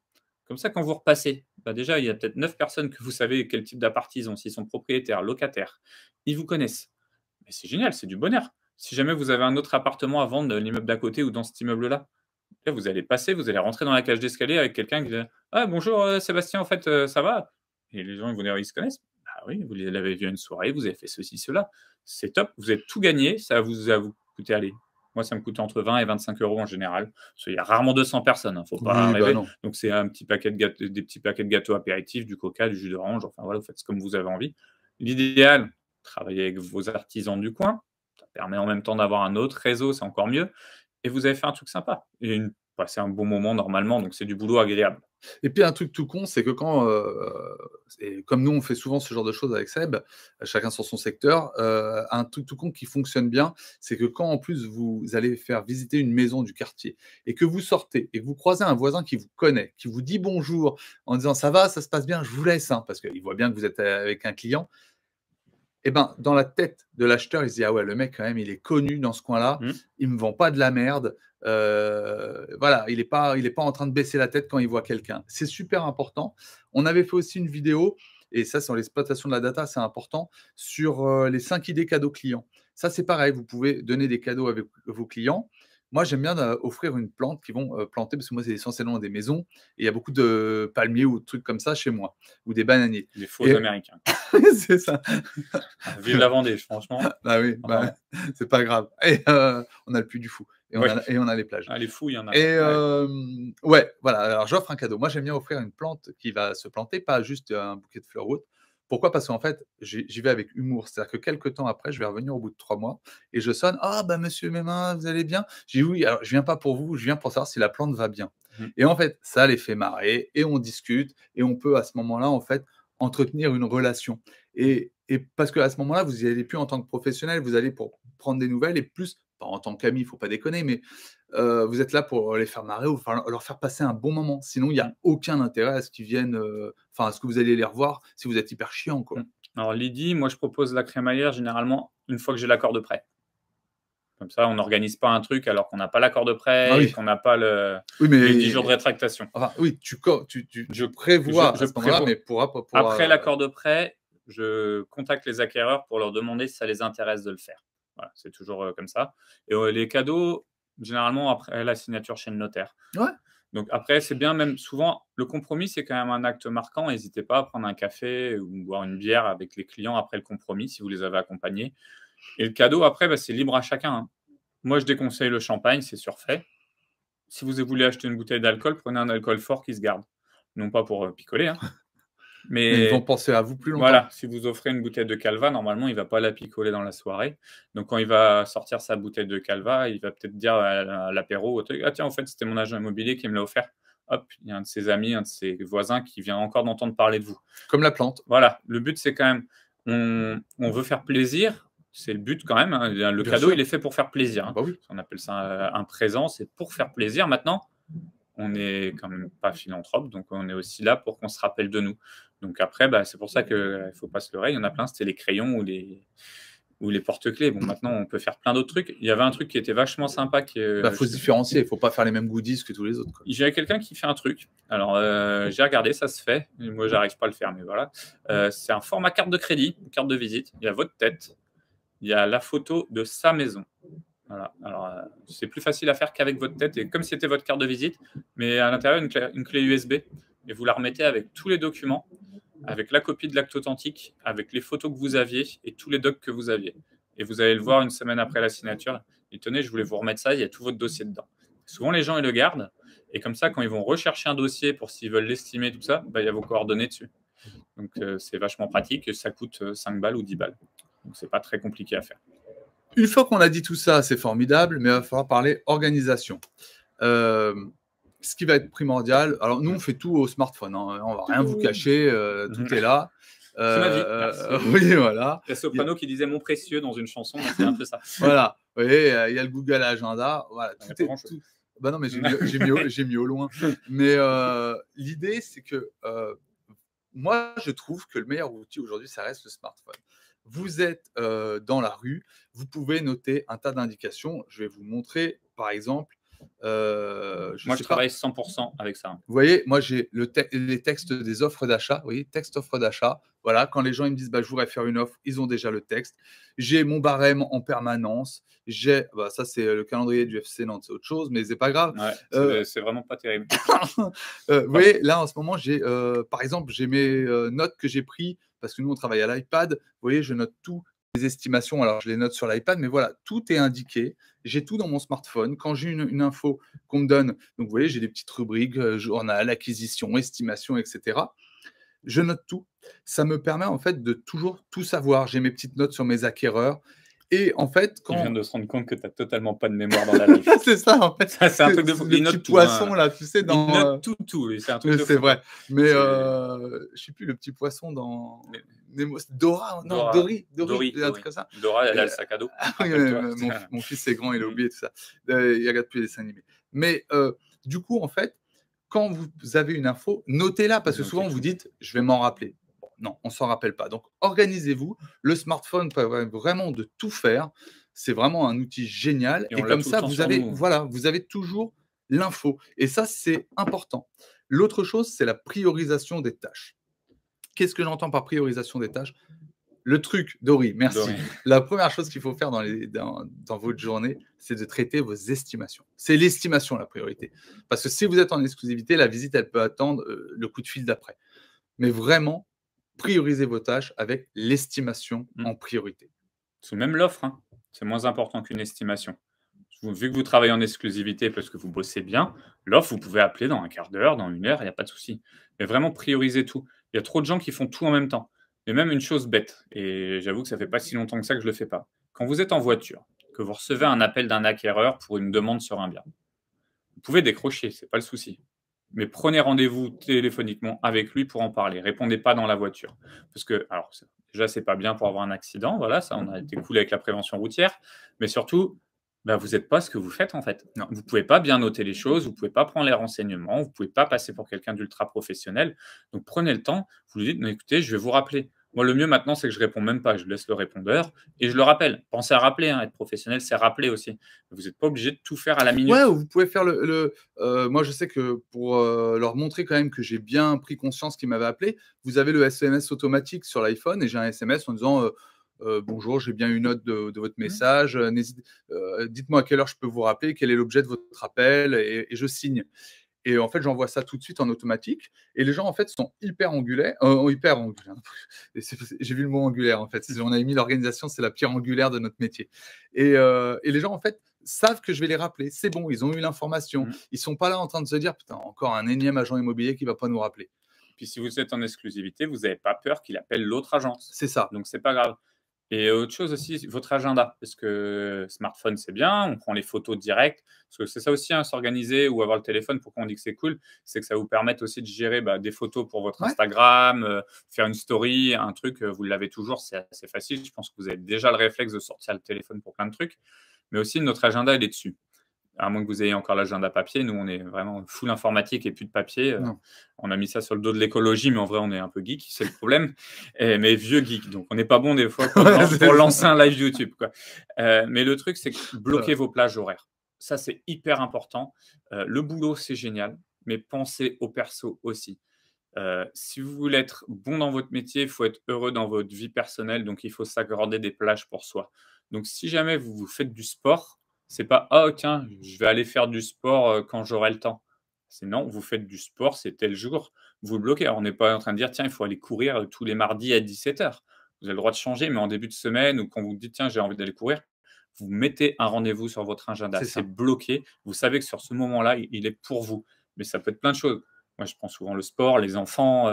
Comme ça, quand vous repassez, bah déjà, il y a peut-être 9 personnes que vous savez quel type d'appart ils ont, s'ils sont propriétaires, locataires. Ils vous connaissent. Mais c'est génial, c'est du bonheur. Si jamais vous avez un autre appartement à vendre dans l'immeuble d'à côté ou dans cet immeuble-là, là, vous allez passer, vous allez rentrer dans la cage d'escalier avec quelqu'un qui dit: «Ah bonjour, Sébastien, en fait, ça va?» Et les gens ils vont dire: «Ils se connaissent?» «Bah oui, vous l'avez vu à une soirée, vous avez fait ceci, cela». C'est top, vous avez tout gagné, ça vous coûté, allez, moi ça me coûte entre 20 et 25 € en général, parce qu'il y a rarement 200 personnes, hein, faut pas Oui, bah, rêver. non. Donc c'est un petit paquet de des petits paquets de gâteaux apéritifs, du coca, du jus d'orange, enfin voilà, vous faites comme vous avez envie. L'idéal, travailler avec vos artisans du coin, ça permet en même temps d'avoir un autre réseau, c'est encore mieux et vous avez fait un truc sympa et passer un bon moment normalement, donc c'est du boulot agréable. Et puis un truc tout con, c'est que quand, et comme nous on fait souvent ce genre de choses avec Seb, chacun sur son secteur, un truc tout con qui fonctionne bien, c'est que quand en plus vous allez faire visiter une maison du quartier et que vous sortez et que vous croisez un voisin qui vous connaît, qui vous dit bonjour en disant: «Ça va, ça se passe bien? Je vous laisse, hein», parce qu'il voit bien que vous êtes, avec un client. Et ben, dans la tête de l'acheteur, il se dit: «Ah ouais, le mec quand même, il est connu dans ce coin-là, Mmh. il me vend pas de la merde, voilà, il est pas en train de baisser la tête quand il voit quelqu'un». C'est super important. On avait fait aussi une vidéo et ça, sur l'exploitation de la data, c'est important, sur, les 5 idées cadeaux clients. Ça, c'est pareil, vous pouvez donner des cadeaux avec vos clients. Moi, j'aime bien, offrir une plante qu'ils vont, planter parce que moi, c'est essentiellement des maisons et il y a beaucoup de palmiers ou de trucs comme ça chez moi ou des bananiers Des faux et américains. c'est ça. Vive la Vendée, franchement, Bah oui, bah, vraiment. c'est pas grave et on a le Puy du Fou Oui, et on a les plages ah les fous, il y en a, et ouais, ouais. ouais, voilà, alors j'offre un cadeau. Moi, j'aime bien offrir une plante qui va se planter, pas juste un bouquet de fleurs ou autre. Pourquoi? Parce qu'en fait, j'y vais avec humour. C'est-à-dire que quelque temps après, je vais revenir au bout de 3 mois et je sonne: «Ah bah, monsieur Mesmin, vous allez bien?» Je dis: «Oui, alors je viens pas pour vous, je viens pour savoir si la plante va bien» Mmh. et en fait, ça les fait marrer et on discute et on peut à ce moment-là, en fait, entretenir une relation et parce qu'à ce moment-là, vous y allez plus en tant que professionnel, vous allez pour prendre des nouvelles et plus pas en tant qu'ami, il faut pas déconner, mais vous êtes là pour les faire marrer ou faire leur faire passer un bon moment. Sinon, il y Mmh. a aucun intérêt à ce qu'ils viennent, enfin, à ce que vous allez les revoir si vous êtes hyper chiant, Mmh. quoi. Alors l'idylle, moi je propose la crémaillère généralement une fois que j'ai l'accord de prêt. Comme ça, on n'organise pas un truc alors qu'on n'a pas l'accord de Ah prêt et oui, qu'on n'a pas oui, les 10 jours de mais rétractation. enfin, oui, tu Je prévois je à ce moment-là, mais prévois. pour, Après l'accord de prêt, je contacte les acquéreurs pour leur demander si ça les intéresse de le faire. Voilà, c'est toujours, comme ça et les cadeaux, généralement après la signature chez le notaire. ouais, Donc après, c'est bien même souvent le compromis, c'est quand même un acte marquant. N'hésitez pas à prendre un café ou boire une bière avec les clients après le compromis, si vous les avez accompagnés et le cadeau après, bah, c'est libre à chacun, hein. Moi, je déconseille le champagne, c'est surfait. Si vous voulez acheter une bouteille d'alcool, prenez un alcool fort qui se garde. Non pas pour, picoler, hein, Mais ils vont Mais penser à vous plus longtemps. voilà, si vous offrez une bouteille de Calva, normalement, il va pas la picoler dans la soirée. Donc quand il va sortir sa bouteille de Calva, il va peut-être dire à l'apéro, au truc: «Ah tiens, en fait, c'était mon agent immobilier qui me l'a offert». Hop, il y a un de ses amis, un de ses voisins qui vient encore d'entendre parler de vous. Comme la plante, Voilà, le but, c'est quand même on veut faire plaisir, c'est le but quand même, hein. Le bien cadeau, il sûr. est fait pour faire plaisir, Ah hein. bah oui. On appelle ça, un présent, c'est pour faire plaisir. Maintenant, on n'est quand même pas philanthrope, donc on est aussi là pour qu'on se rappelle de nous. Donc après, bah, c'est pour ça qu'il ne faut pas se leurrer, il y en a plein, c'était les crayons ou les porte-clés. Bon, maintenant, on peut faire plein d'autres trucs. Il y avait un truc qui était vachement sympa que, Bah, faut se différencier, il faut pas faire les mêmes goodies que tous les autres, quoi. j'ai quelqu'un qui fait un truc. Alors, j'ai regardé, ça se fait. Moi, j'arrive pas à le faire, mais voilà. C'est un format carte de crédit, une carte de visite. Il y a votre tête, il y a la photo de sa maison. Voilà. Alors, c'est plus facile à faire qu'avec votre tête et comme si c'était votre carte de visite, mais à l'intérieur, une clé USB et vous la remettez avec tous les documents, avec la copie de l'acte authentique, avec les photos que vous aviez et tous les docs que vous aviez. Et vous allez le voir une semaine après la signature. Et tenez, je voulais vous remettre ça, il y a tout votre dossier dedans. Souvent, les gens, ils le gardent. Et comme ça, quand ils vont rechercher un dossier pour s'ils veulent l'estimer, tout ça, bah, il y a vos coordonnées dessus. Donc, c'est vachement pratique et ça coûte 5 balles ou 10 balles. Donc, c'est pas très compliqué à faire. Une fois qu'on a dit tout ça, c'est formidable, mais il va falloir parler organisation. Ce qui va être primordial, alors nous, on fait tout au smartphone, hein, on va rien vous cacher, tout est là. C'est ma vie, merci. Oui, voilà. Il y a Soprano qui disait mon précieux dans une chanson, bah, c'est un peu ça. Voilà, oui, il y a le Google Agenda, voilà, Il y a tout pas est grand-chose. tout. Bah non, mais j'ai mis au loin. Mais l'idée, c'est que moi, je trouve que le meilleur outil aujourd'hui, ça reste le smartphone. Vous êtes dans la rue, vous pouvez noter un tas d'indications. Je vais vous montrer, par exemple, je Moi, je sais pas, travaille 100% avec ça. vous voyez, moi j'ai les textes des offres d'achat, vous voyez, texte offre d'achat. Voilà, quand les gens ils me disent bah, je voudrais faire une offre, ils ont déjà le texte. J'ai mon barème en permanence. J'ai, bah, ça c'est le calendrier du FC Nantes, c'est autre chose, mais c'est pas grave. Ouais, Euh, c'est vraiment pas terrible. vous voyez, là en ce moment, j'ai par exemple, j'ai mes notes que j'ai prises parce que nous on travaille à l'iPad. Vous voyez, je note tout les estimations. Alors je les note sur l'iPad, mais voilà, tout est indiqué. J'ai tout dans mon smartphone. Quand j'ai une info qu'on me donne, donc vous voyez, j'ai des petites rubriques journal, acquisition, estimation, etc. Je note tout. Ça me permet en fait de toujours tout savoir. J'ai mes petites notes sur mes acquéreurs. Et en fait, Il vient quand de se rendre compte que tu as totalement pas de mémoire dans la life. c'est ça en fait, Ça, c'est un truc de fou. le Il petit note tout, hein. poisson là, tu sais, Il dans note tout, lui, c'est un truc de c'est fou, vrai. quoi. Mais C'est je sais plus, le petit poisson dans Nemo, Dora, non, Dora, Dory, un truc Dory. comme ça. Dora, elle Et a le sac à dos, ah oui, rappelle-toi. mon fils est grand, il a Mmh. oublié tout ça. Il regarde plus les dessins animés. Mais du coup, en fait, quand vous avez une info, notez-la parce que Notez souvent vous tout. dites: «Je vais m'en rappeler». Bon, non, on s'en rappelle pas. Donc organisez-vous. Le smartphone permet vraiment de tout faire. C'est vraiment un outil génial Et on et l'a comme tout le ça, temps vous sur avez nous. voilà, vous avez toujours l'info et ça, c'est important. L'autre chose, c'est la priorisation des tâches. Qu'est-ce que j'entends par priorisation des tâches? Le truc, Dory, merci. Dory. La première chose qu'il faut faire dans votre journée, c'est de traiter vos estimations. C'est l'estimation la priorité. Parce que si vous êtes en exclusivité, la visite, elle peut attendre le coup de fil d'après. Mais vraiment, priorisez vos tâches avec l'estimation Mmh. en priorité. C'est même l'offre, hein. C'est moins important qu'une estimation. Vu que vous travaillez en exclusivité parce que vous bossez bien, l'offre, vous pouvez appeler dans un quart d'heure, dans une heure, il y a pas de souci. Mais vraiment prioriser tout. Il y a trop de gens qui font tout en même temps. Et même une chose bête, et j'avoue que ça fait pas si longtemps que ça que je le fais pas. Quand vous êtes en voiture, que vous recevez un appel d'un acquéreur pour une demande sur un bien, vous pouvez décrocher, c'est pas le souci. Mais prenez rendez-vous téléphoniquement avec lui pour en parler. Répondez pas dans la voiture. Parce que, alors, déjà, c'est pas bien pour avoir un accident. Voilà, ça, on a été cool avec la prévention routière. Mais surtout, bah, vous n'êtes pas ce que vous faites, en fait. Non. Vous pouvez pas bien noter les choses. Vous pouvez pas prendre les renseignements. Vous pouvez pas passer pour quelqu'un d'ultra professionnel. Donc, prenez le temps. Vous lui dites, mais écoutez, je vais vous rappeler. Moi, le mieux maintenant, c'est que je réponds même pas. Je laisse le répondeur et je le rappelle. Pensez à rappeler, hein. Être professionnel, c'est rappeler aussi. Vous n'êtes pas obligé de tout faire à la Ouais, minute. vous pouvez faire moi, je sais que pour leur montrer quand même que j'ai bien pris conscience qu'ils m'avaient appelé, vous avez le SMS automatique sur l'iPhone et j'ai un SMS en disant bonjour, j'ai bien une note de votre Mmh. message. Dites-moi à quelle heure je peux vous rappeler, quel est l'objet de votre appel et je signe. Et en fait, j'envoie ça tout de suite en automatique. Et les gens, en fait, sont hyper angulaires. J'ai vu le mot angulaire, en fait. Si on a mis l'organisation, c'est la pierre angulaire de notre métier. Et les gens, en fait, savent que je vais les rappeler. C'est bon, ils ont eu l'information. Mmh. Ils sont pas là en train de se dire, putain, encore un énième agent immobilier qui va pas nous rappeler. Puis si vous êtes en exclusivité, vous n'avez pas peur qu'il appelle l'autre agence. C'est ça. Donc c'est pas grave. Et autre chose aussi, votre agenda, parce que smartphone, c'est bien, on prend les photos directes, parce que c'est ça aussi, hein, s'organiser ou avoir le téléphone, pourquoi on dit que c'est cool, c'est que ça vous permet aussi de gérer des photos pour votre Ouais, Instagram, faire une story, un truc, vous l'avez toujours, c'est assez facile. Je pense que vous avez déjà le réflexe de sortir le téléphone pour plein de trucs, mais aussi notre agenda, il est dessus. À moins que vous ayez encore l'agenda papier, nous, on est vraiment full informatique et plus de papier. non. On a mis ça sur le dos de l'écologie, mais en vrai, on est un peu geek, c'est le problème. Mais vieux geek, donc on n'est pas bon des fois pour, Ouais, c'est pour ça. lancer un live YouTube, quoi. Mais le truc, c'est que bloquez vos plages horaires. Ça, c'est hyper important. Le boulot, c'est génial, mais pensez au perso aussi. Si vous voulez être bon dans votre métier, il faut être heureux dans votre vie personnelle, donc il faut s'accorder des plages pour soi. Donc si jamais vous faites du sport, c'est pas: «Oh tiens, je vais aller faire du sport, quand j'aurai le temps». C'est non, vous faites du sport, c'est tel jour, vous le bloquez. Alors on n'est pas en train de dire: «Tiens, il faut aller courir, tous les mardis à 17 h». Vous avez le droit de changer, mais en début de semaine ou quand vous dites: «Tiens, j'ai envie d'aller courir», vous mettez un rendez-vous sur votre agenda. C'est C'est ça. bloqué. Vous savez que sur ce moment-là, il est pour vous. Mais ça peut être plein de choses. Moi, je prends souvent le sport, les enfants,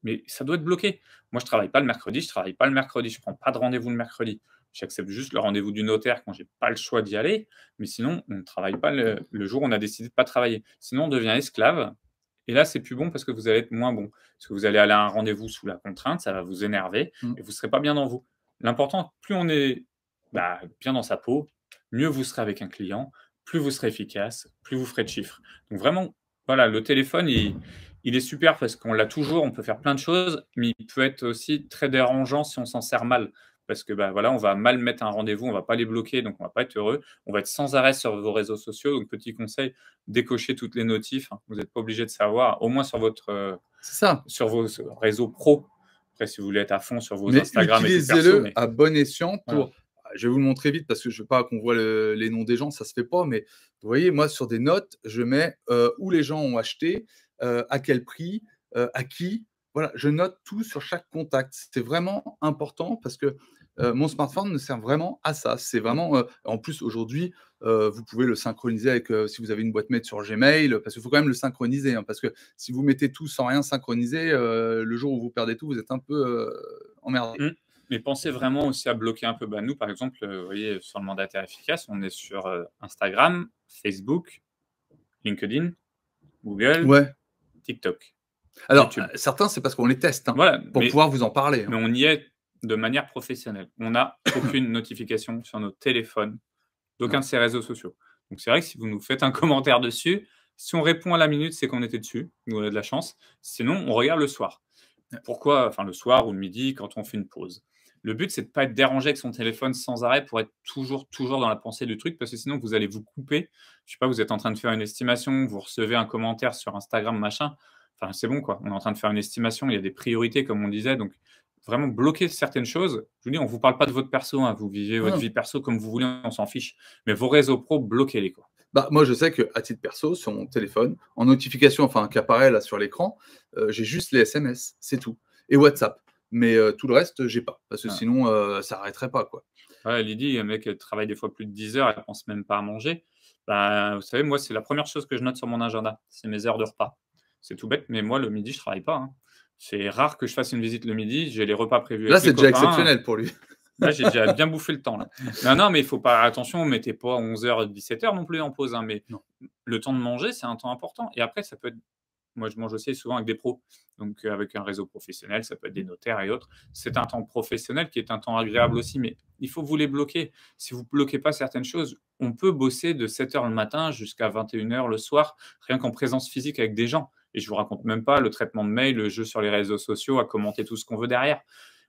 mais ça doit être bloqué. Moi, je travaille pas le mercredi, je travaille pas le mercredi, je prends pas de rendez-vous le mercredi. J'accepte juste le rendez-vous du notaire quand j'ai pas le choix d'y aller, mais sinon, on ne travaille pas le jour où on a décidé de pas travailler. Sinon, on devient esclave et là, c'est plus bon parce que vous allez être moins bon. Parce que vous allez aller à un rendez-vous sous la contrainte, ça va vous énerver Mmh. et vous serez pas bien dans vous. L'important, plus on est, bien dans sa peau, mieux vous serez avec un client, plus vous serez efficace, plus vous ferez de chiffres. Donc vraiment, voilà, le téléphone, il est super parce qu'on l'a toujours, on peut faire plein de choses, mais il peut être aussi très dérangeant si on s'en sert mal. Parce que voilà, on va mal mettre un rendez-vous, on va pas les bloquer, donc on va pas être heureux. On va être sans arrêt sur vos réseaux sociaux. Donc petit conseil, décochez toutes les notifs, hein. Vous n'êtes pas obligé de savoir, au moins sur votre C'est ça. sur vos réseaux pro. Après, si vous voulez être à fond sur vos Mais Instagram et tout perso, utilisez-le mais à bon escient voilà. pour je vais vous le montrer vite parce que je veux pas qu'on voit les noms des gens, ça se fait pas, mais vous voyez, moi, sur des notes, je mets, où les gens ont acheté, à quel prix, à qui. Voilà, je note tout sur chaque contact. C'est vraiment important parce que, mon smartphone ne sert vraiment à ça. C'est vraiment, en plus, aujourd'hui, vous pouvez le synchroniser avec, si vous avez une boîte mail sur Gmail, parce qu'il faut quand même le synchroniser, hein, parce que si vous mettez tout sans rien synchroniser, le jour où vous perdez tout, vous êtes un peu, emmerdé. Mmh. Mais pensez vraiment aussi à bloquer un peu. Nous, par exemple, vous voyez, sur le mandataire efficace, on est sur, Instagram, Facebook, LinkedIn, Google, Ouais. TikTok, Alors, YouTube. certains, c'est parce qu'on les teste, hein, Voilà, pour pouvoir vous en parler, hein. mais on y est de manière professionnelle. On n'a aucune notification sur nos téléphones d'aucun Non. de ces réseaux sociaux. Donc c'est vrai que si vous nous faites un commentaire dessus, si on répond à la minute, c'est qu'on était dessus, nous on a de la chance. Sinon, on regarde le soir. Pourquoi? Enfin, le soir ou le midi quand on fait une pause. Le but, c'est de pas être dérangé avec son téléphone sans arrêt pour être toujours dans la pensée du truc, parce que sinon vous allez vous couper. Je sais pas, vous êtes en train de faire une estimation, vous recevez un commentaire sur Instagram, machin. Enfin, c'est bon quoi, on est en train de faire une estimation, il y a des priorités comme on disait, donc vraiment bloquer certaines choses. Je vous dis, on vous parle pas de votre perso, hein, vous vivez Non, votre non. vie perso comme vous voulez, on s'en fiche. Mais vos réseaux pro, bloquez-les quoi. Bah, moi, je sais qu'à titre perso, sur mon téléphone, en notification, enfin, qui apparaît là sur l'écran, j'ai juste les SMS, c'est tout et WhatsApp. Mais, tout le reste, j'ai pas parce que Voilà. sinon, ça arrêterait pas, quoi. Ouais, Lydie, un mec, elle travaille des fois plus de 10 heures, elle pense même pas à manger. Vous savez, moi, c'est la première chose que je note sur mon agenda, c'est mes heures de repas. C'est tout bête, mais moi, le midi, je travaille pas, hein. C'est rare que je fasse une visite le midi, j'ai les repas prévus Là, avec c'est les déjà copains. exceptionnel pour lui. Là, j'ai déjà bien bouffé le temps, là. Non, non, mais il faut pas attention, mettez pas 11 h 17 h non plus en pause, hein, mais Non. le temps de manger, c'est un temps important et après ça peut être moi, je mange aussi souvent avec des pros, donc avec un réseau professionnel, ça peut être des notaires et autres. C'est un temps professionnel qui est un temps agréable aussi, mais il faut vous les bloquer. Si vous ne bloquez pas certaines choses, on peut bosser de 7 h le matin jusqu'à 21 h le soir, rien qu'en présence physique avec des gens. Et je vous raconte même pas le traitement de mail, le jeu sur les réseaux sociaux, à commenter tout ce qu'on veut derrière.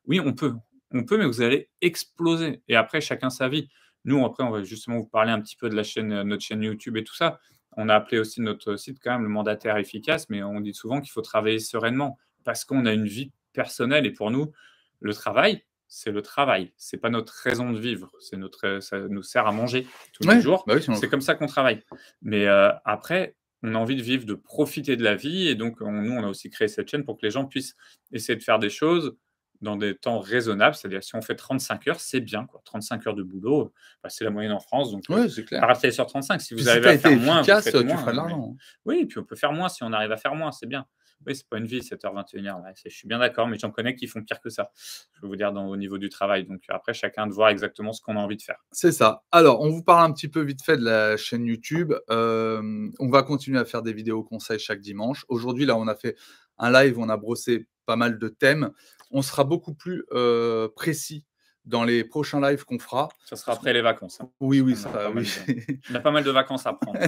Oui, on peut, mais vous allez exploser. Et après, chacun sa vie. Nous, après, on va justement vous parler un petit peu de la chaîne, notre chaîne YouTube et tout ça. On a appelé aussi notre site quand même le mandataire efficace, mais on dit souvent qu'il faut travailler sereinement parce qu'on a une vie personnelle et pour nous, le travail, c'est le travail. C'est pas notre raison de vivre. C'est notre, ça nous sert à manger tous les Ouais, jours. bah, oui, sinon C'est comme ça qu'on travaille. Mais après, on a envie de vivre, de profiter de la vie et donc nous, on a aussi créé cette chaîne pour que les gens puissent essayer de faire des choses dans des temps raisonnables. C'est-à-dire si on fait 35 heures, c'est bien quoi. 35 heures de boulot, c'est la moyenne en France, donc ouais, c'est clair. arrêtez sur 35. Si Puis vous si tu arrivez as à été faire moins, vous efficace, faites tu feras moins, de mais l'argent, hein. oui, et puis on peut faire moins si on arrive à faire moins, c'est bien. Oui, c'est pas une vie, 7h-21h. Ouais, je suis bien d'accord, mais j'en connais qui font pire que ça. Je peux vous dire au niveau du travail. Donc après, chacun de voir exactement ce qu'on a envie de faire. C'est ça. Alors, on vous parle un petit peu vite fait de la chaîne YouTube. On va continuer à faire des vidéos conseils chaque dimanche. Aujourd'hui, là, on a fait un live, on a brossé pas mal de thèmes. On sera beaucoup plus précis dans les prochains lives qu'on fera. Ça sera après les vacances. Hein, oui, oui, on a ça, oui. On a pas mal de vacances à prendre.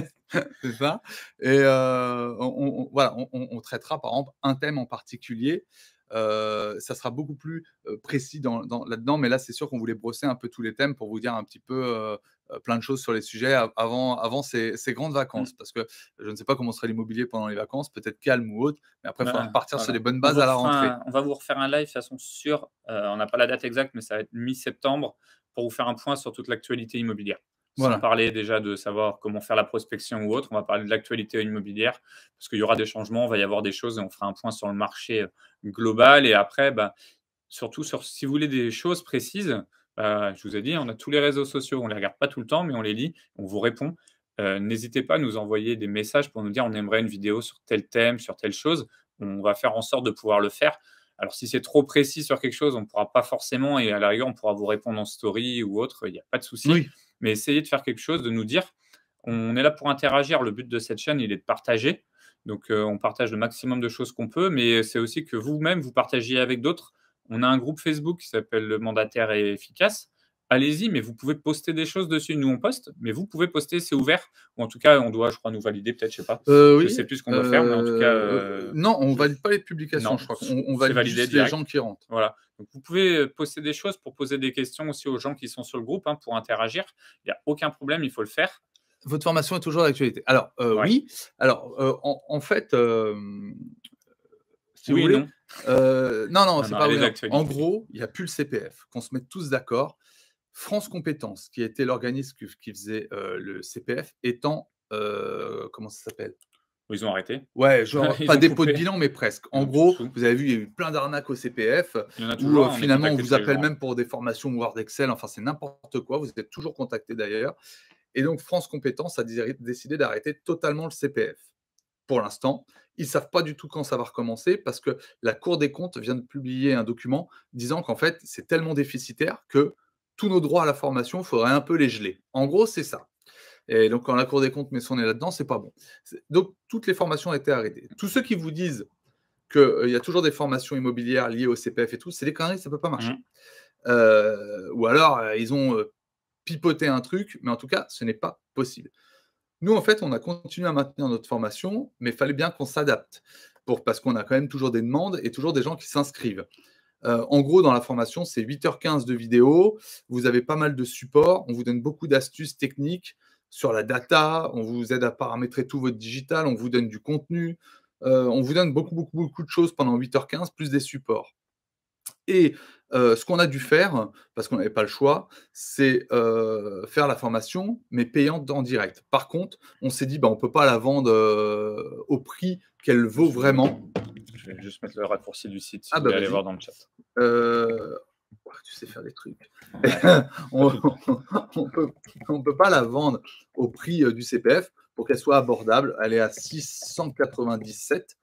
C'est ça. Et voilà, on traitera par exemple un thème en particulier. Ça sera beaucoup plus précis là-dedans, mais là, c'est sûr qu'on voulait brosser un peu tous les thèmes pour vous dire un petit peu plein de choses sur les sujets avant ces grandes vacances. Parce que je ne sais pas comment sera l'immobilier pendant les vacances, peut-être calme ou autre, mais après, il faudra repartir sur les bonnes bases à la rentrée. On va vous refaire un live de façon sûre. On n'a pas la date exacte, mais ça va être mi-septembre pour vous faire un point sur toute l'actualité immobilière. Sans Voilà. parler déjà de savoir comment faire la prospection ou autre, on va parler de l'actualité immobilière parce qu'il y aura des changements, il va y avoir des choses et on fera un point sur le marché global. Et après, surtout si vous voulez des choses précises, je vous ai dit, on a tous les réseaux sociaux, on ne les regarde pas tout le temps, mais on les lit, on vous répond. N'hésitez pas à nous envoyer des messages pour nous dire on aimerait une vidéo sur tel thème, sur telle chose. On va faire en sorte de pouvoir le faire. Alors, si c'est trop précis sur quelque chose, on ne pourra pas forcément, et à la rigueur, on pourra vous répondre en story ou autre, il n'y a pas de souci. Oui. Mais essayez de faire quelque chose, de nous dire, on est là pour interagir. Le but de cette chaîne, il est de partager. Donc, on partage le maximum de choses qu'on peut, mais c'est aussi que vous-même, vous partagiez avec d'autres. On a un groupe Facebook qui s'appelle Le Mandataire et Efficace. Allez-y, mais vous pouvez poster des choses dessus. Nous, on poste, mais vous pouvez poster, c'est ouvert. Ou en tout cas, on doit, je crois, nous valider, peut-être, je ne sais pas. Je ne sais plus ce qu'on doit faire, mais en tout cas… non, on ne valide pas les publications, non, je crois. On valide juste les gens qui rentrent. Voilà. Donc, vous pouvez poster des choses pour poser des questions aussi aux gens qui sont sur le groupe, pour interagir. Il n'y a aucun problème, il faut le faire. Votre formation est toujours d'actualité. Alors, Ouais. oui. Alors, en fait, si vous Oui et voulez, non. non, c'est pas les vrai. actualités. En gros, il n'y a plus le CPF, qu'on se mette tous d'accord. France Compétences, qui était l'organisme qui faisait le CPF, étant, comment ça s'appelle? Ils ont arrêté. Ouais, genre Ils pas ont dépôt de coupé. bilan, mais presque. Ils En ont plus de gros, sous. vous avez vu, il y a eu plein d'arnaques au CPF Il y en a où toujours, on est finalement on contacté vous tous les appelle jours. même pour des formations Word, Excel, enfin c'est n'importe quoi. Vous êtes toujours contacté d'ailleurs. Et donc France Compétences a décidé d'arrêter totalement le CPF. Pour l'instant, ils ne savent pas du tout quand ça va recommencer parce que la Cour des comptes vient de publier un document disant qu'en fait, c'est tellement déficitaire que tous nos droits à la formation, il faudrait un peu les geler. En gros, c'est ça. Et donc, quand la Cour des comptes met son nez là-dedans, c'est pas bon. Donc, toutes les formations ont été arrêtées. Tous ceux qui vous disent qu'il y a toujours des formations immobilières liées au CPF et tout, c'est des conneries, ça ne peut pas marcher. Ou alors, ils ont pipoté un truc, mais en tout cas, ce n'est pas possible. Nous, en fait, on a continué à maintenir notre formation, mais il fallait bien qu'on s'adapte parce qu'on a quand même toujours des demandes et toujours des gens qui s'inscrivent. En gros, dans la formation, c'est 8h15 de vidéo. Vous avez pas mal de supports. On vous donne beaucoup d'astuces techniques sur la data. On vous aide à paramétrer tout votre digital. On vous donne du contenu. On vous donne beaucoup de choses pendant 8h15, plus des supports. Et ce qu'on a dû faire, parce qu'on n'avait pas le choix, c'est faire la formation, mais payante en direct. Par contre, on s'est dit, on ne peut pas la vendre au prix qu'elle vaut vraiment. Je vais juste mettre le raccourci du site si Ah vous voulez aller voir dans le chat. Tu sais faire des trucs. Ouais. on ne peut pas la vendre au prix du CPF pour qu'elle soit abordable. Elle est à 697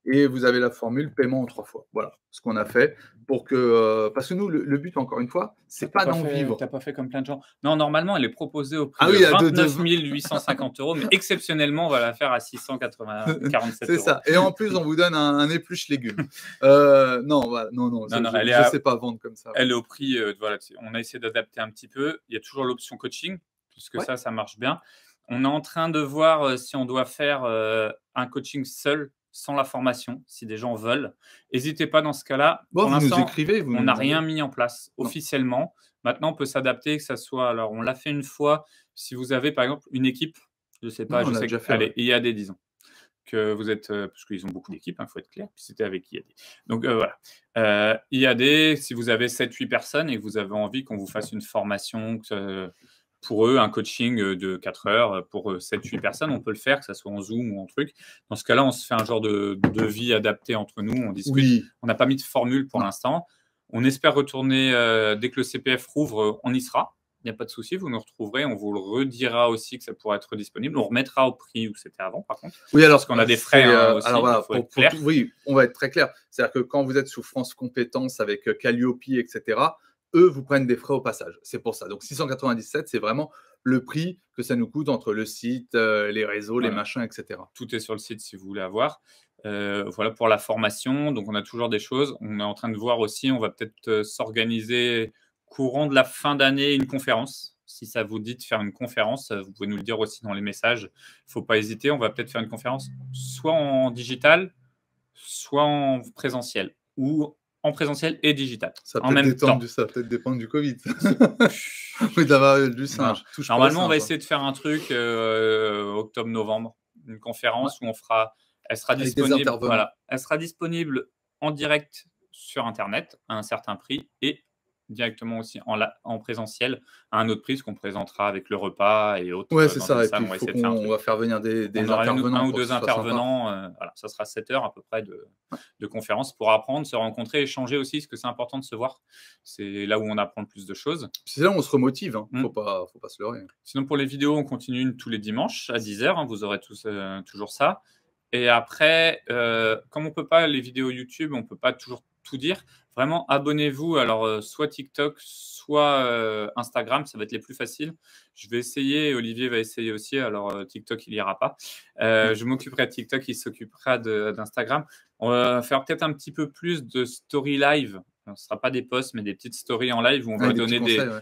et vous avez la formule paiement en 3 fois. Voilà ce qu'on a fait pour que parce que nous, le but, encore une fois, c'est pas d'en vivre. Tu n'as pas fait comme plein de gens. Non, normalement, elle est proposée au prix Ah oui, de 29 850 €, mais exceptionnellement, on va la faire à 647 €. C'est ça. Et en plus, on vous donne un épluche légumes. Non, voilà. Non, je ne sais pas vendre comme ça. Elle est au prix, voilà, on a essayé d'adapter un petit peu. Il y a toujours l'option coaching, puisque ça marche bien. On est en train de voir si on doit faire un coaching seul, sans la formation, si des gens veulent. N'hésitez pas dans ce cas-là. Bon, vous nous écrivez. On n'a rien mis en place officiellement. Maintenant, on peut s'adapter, que ça soit… Alors, on l'a fait une fois. Si vous avez, par exemple, une équipe, je ne sais pas, je sais que… Allez, IAD, disons. Que vous êtes… parce qu'ils ont beaucoup d'équipes, il faut être clair. Puis c'était avec IAD. Donc, voilà. IAD, si vous avez 7-8 personnes et que vous avez envie qu'on vous fasse une formation… pour eux, un coaching de 4 heures pour 7-8 personnes, on peut le faire, que ce soit en Zoom ou en truc. Dans ce cas-là, on se fait un genre de devis adapté entre nous, on discute. Oui. On n'a pas mis de formule pour l'instant. On espère retourner dès que le CPF rouvre, on y sera. il n'y a pas de souci, vous nous retrouverez, on vous le redira aussi que ça pourra être disponible. On remettra au prix où c'était avant, par contre. Oui, alors, parce qu'on a des frais aussi, alors voilà, il faut être clair. oui, on va être très clair. C'est-à-dire que quand vous êtes sous France Compétences avec Calliope, etc., eux vous prennent des frais au passage. C'est pour ça. Donc 697, c'est vraiment le prix que ça nous coûte entre le site, les réseaux, les Voilà. machins, etc. Tout est sur le site si vous voulez avoir. Voilà pour la formation. Donc, on a toujours des choses. On est en train de voir aussi, on va peut-être s'organiser courant de la fin d'année une conférence. Si ça vous dit de faire une conférence, vous pouvez nous le dire aussi dans les messages. Il ne faut pas hésiter. On va peut-être faire une conférence soit en digital, soit en présentiel ou en présentiel et digital Ça en peut même temps. ça va peut-être dépendre du Covid. Oui, d'avoir du singe. Touche pas au Normalement, on singe, va hein. essayer de faire un truc octobre-novembre, une conférence où elle sera Avec des disponible, intervenants. voilà, elle sera disponible en direct sur Internet à un certain prix et directement aussi en présentiel à un autre prix, ce qu'on présentera avec le repas et autres Ouais, c'est dans une ça. Et salle. puis, On va il faut essayer de faire un qu'on truc. va faire venir des On aura intervenants un ou pour que deux ce soit sympa. intervenants. Voilà, ça sera 7 heures à peu près de conférence pour apprendre, se rencontrer, échanger aussi, parce que c'est important de se voir. C'est là où on apprend le plus de choses. C'est là où on se remotive, hein. Mm. Faut pas se leurrer. Sinon, pour les vidéos, on continue tous les dimanches à 10h. Vous aurez toujours ça. Et après, comme on peut pas, les vidéos YouTube, on peut pas toujours tout dire. Vraiment, abonnez-vous. Alors, soit TikTok, soit Instagram, ça va être les plus faciles. Je vais essayer, Olivier va essayer aussi. Alors, TikTok, il ira pas. Je m'occuperai de TikTok, il s'occupera d'Instagram. On va faire peut-être un petit peu plus de story live. Alors, ce ne sera pas des posts, mais des petites stories en live où on va donner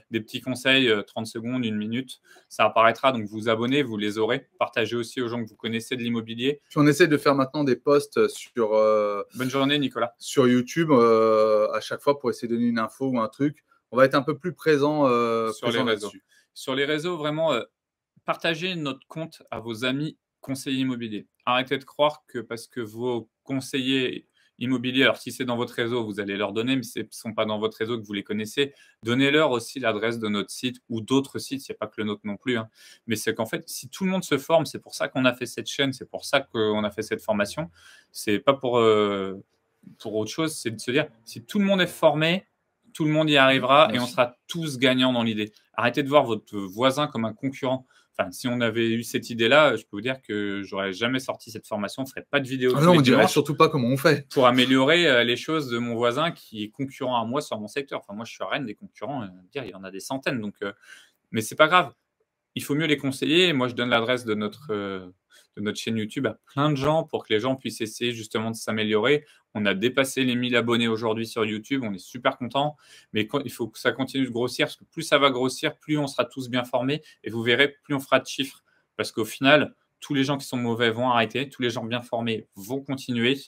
des petits conseils, 30 secondes, 1 minute. Ça apparaîtra, donc vous abonnez, vous les aurez. Partagez aussi aux gens que vous connaissez de l'immobilier. Puis on essaie de faire maintenant des posts sur, Bonne journée, Nicolas. sur YouTube à chaque fois pour essayer de donner une info ou un truc. On va être un peu plus présent, sur les réseaux. là-dessus. Sur les réseaux, vraiment, partagez notre compte à vos amis conseillers immobiliers. Arrêtez de croire que parce que vos conseillers immobiliers, alors si c'est dans votre réseau, vous allez leur donner, mais ce ne sont pas dans votre réseau que vous les connaissez, donnez-leur aussi l'adresse de notre site ou d'autres sites, il n'y a pas que le nôtre non plus. Hein. Mais c'est qu'en fait, si tout le monde se forme, c'est pour ça qu'on a fait cette chaîne, c'est pour ça qu'on a fait cette formation, c'est pas pour autre chose, c'est de se dire, si tout le monde est formé, tout le monde y arrivera et on sera tous gagnants dans l'idée. Arrêtez de voir votre voisin comme un concurrent. Enfin, si on avait eu cette idée-là, je peux vous dire que j'aurais jamais sorti cette formation, on ne ferait pas de vidéo. Non, on dirait surtout pas comment on fait. Pour améliorer les choses de mon voisin qui est concurrent à moi sur mon secteur. Enfin, moi, je suis à Rennes, des concurrents, il y en a des centaines. Donc, mais c'est pas grave. Il faut mieux les conseiller. Moi, je donne l'adresse de notre chaîne YouTube à plein de gens pour que les gens puissent essayer justement de s'améliorer. On a dépassé les 1000 abonnés aujourd'hui sur YouTube. On est super contents. Mais il faut que ça continue de grossir parce que plus ça va grossir, plus on sera tous bien formés. Et vous verrez, plus on fera de chiffres. Parce qu'au final, tous les gens qui sont mauvais vont arrêter. Tous les gens bien formés vont continuer.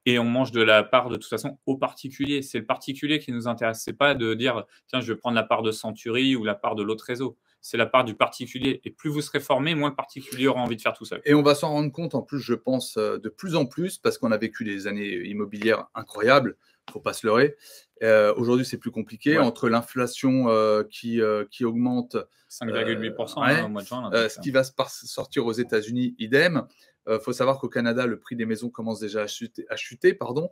Et on mange de la part, de toute façon, au particulier. C'est le particulier qui nous intéresse. C'est pas de dire, tiens, je vais prendre la part de Century ou la part de l'autre réseau. C'est la part du particulier. Et plus vous serez formé, moins le particulier aura envie de faire tout seul. Et on va s'en rendre compte, en plus, je pense, de plus en plus, parce qu'on a vécu des années immobilières incroyables. Il ne faut pas se leurrer. Aujourd'hui, c'est plus compliqué. Ouais. Entre l'inflation qui augmente 5,8% au mois de juin. Là, ce qui va sortir aux États-Unis, idem. Faut savoir qu'au Canada, le prix des maisons commence déjà à chuter, pardon.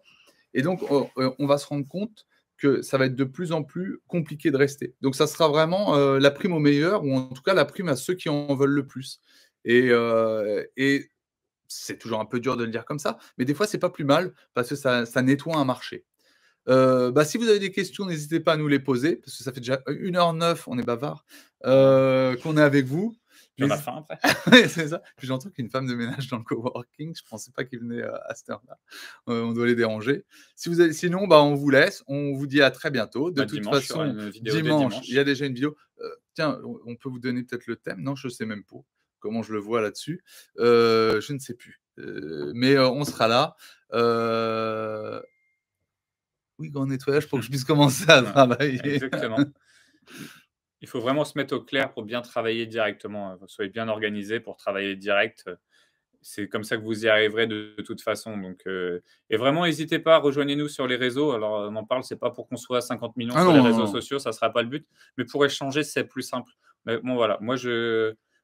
Et donc, on va se rendre compte que ça va être de plus en plus compliqué de rester. Donc, ça sera vraiment la prime aux meilleurs, ou en tout cas la prime à ceux qui en veulent le plus. Et c'est toujours un peu dur de le dire comme ça, mais des fois, c'est pas plus mal parce que ça nettoie un marché. Si vous avez des questions, n'hésitez pas à nous les poser, parce que ça fait déjà 1h09, on est bavard, qu'on est avec vous. Puis on a faim après. C'est ça. Puis j'entends qu'il y a une femme de ménage dans le coworking. Je ne pensais pas qu'il venait à cette heure-là. On doit les déranger. Sinon, on vous laisse. On vous dit à très bientôt. De toute façon, dimanche, il y a déjà une vidéo. Tiens, on peut vous donner peut-être le thème. Non, je ne sais même pas comment je le vois là-dessus. Je ne sais plus. Mais on sera là. Oui, grand nettoyage pour que je puisse commencer à travailler. Exactement. Il faut vraiment se mettre au clair pour bien travailler directement. Soyez bien organisé pour travailler direct. C'est comme ça que vous y arriverez de toute façon. Donc, et vraiment, n'hésitez pas, rejoignez-nous sur les réseaux. Alors, on en parle, c'est pas pour qu'on soit 50 millions sur les réseaux sociaux, ça ne sera pas le but. Mais pour échanger, c'est plus simple. Mais bon, voilà. Moi,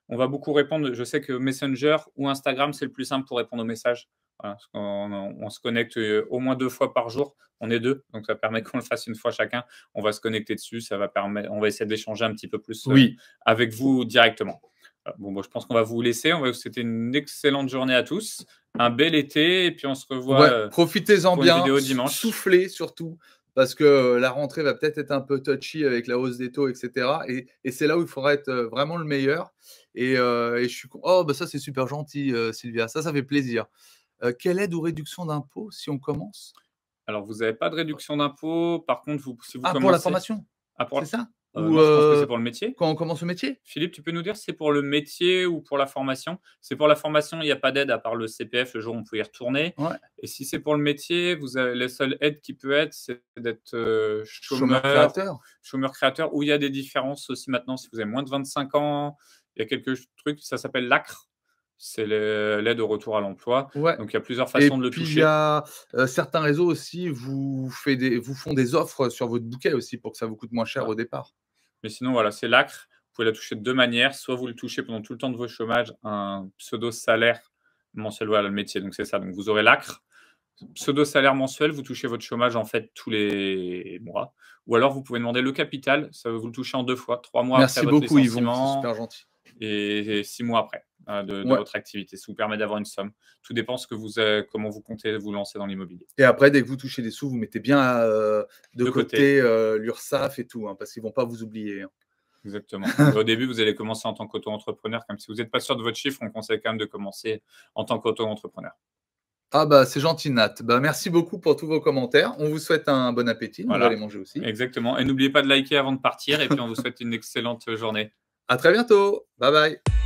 on va beaucoup répondre. Je sais que Messenger ou Instagram, c'est le plus simple pour répondre aux messages. Voilà, parce qu'on se connecte, au moins 2 fois par jour. On est 2, donc ça permet qu'on le fasse une fois chacun. On va se connecter dessus, on va essayer d'échanger un petit peu plus, Oui. avec vous directement. Voilà, bon, bah, je pense qu'on va vous laisser. On va vous souhaiter une excellente journée à tous, un bel été et puis on se revoit, Ouais, profitez-en pour une bien, vidéo dimanche. soufflez surtout, parce que, la rentrée va peut-être être un peu touchy avec la hausse des taux et cetera et c'est là où il faudra être, vraiment le meilleur et je suis con oh bah, ça c'est super gentil, Sylvia, ça fait plaisir. Quelle aide ou réduction d'impôt si on commence? Alors vous avez pas de réduction d'impôt. Par contre, vous si vous Ah pour la commencez formation, ah c'est pour ça? Ou, non, je pense que c'est pour le métier. quand on commence le métier? Philippe, tu peux nous dire si c'est pour le métier ou pour la formation? C'est pour la formation, il y a pas d'aide à part le CPF le jour où on peut y retourner Ouais, et si c'est pour le métier, vous avez la seule aide qui peut être, c'est d'être, chômeur chômeur, créateur? chômeur créateur où il y a des différences aussi maintenant si vous avez moins de 25 ans, il y a quelques trucs, ça s'appelle l'ACRE, c'est l'aide au retour à l'emploi, Ouais donc il y a plusieurs et façons de le puis il y toucher. a, certains réseaux aussi vous font des offres sur votre bouquet aussi pour que ça vous coûte moins cher Voilà. au départ. Mais sinon, voilà, c'est l'ACRE. Vous pouvez la toucher de 2 manières. Soit vous le touchez pendant tout le temps de votre chômage, un pseudo salaire mensuel, voilà le métier, donc c'est ça. Donc vous aurez l'ACRE, pseudo salaire mensuel, vous touchez votre chômage en fait tous les mois. Ou alors vous pouvez demander le capital, ça vous le touchez en 2 fois, 3 mois après Merci votre beaucoup Yvon, c'est licenciement super gentil. et 6 mois après, de Ouais votre activité. Ça vous permet d'avoir une somme. Tout dépend ce que comment vous comptez vous lancer dans l'immobilier. et après dès que vous touchez des sous, vous mettez bien, de De côté, côté, l'URSSAF et tout, hein, parce qu'ils vont pas vous oublier, hein. exactement. Au début, vous allez commencer en tant qu'auto-entrepreneur, comme si vous n'êtes pas sûr de votre chiffre, on conseille quand même de commencer en tant qu'auto-entrepreneur. Ah bah, c'est gentil Nat. Bah, merci beaucoup pour tous vos commentaires. On vous souhaite un bon appétit, nous on va aller Voilà, manger aussi. exactement et n'oubliez pas de liker avant de partir et puis on vous souhaite une excellente journée. À très bientôt. Bye bye.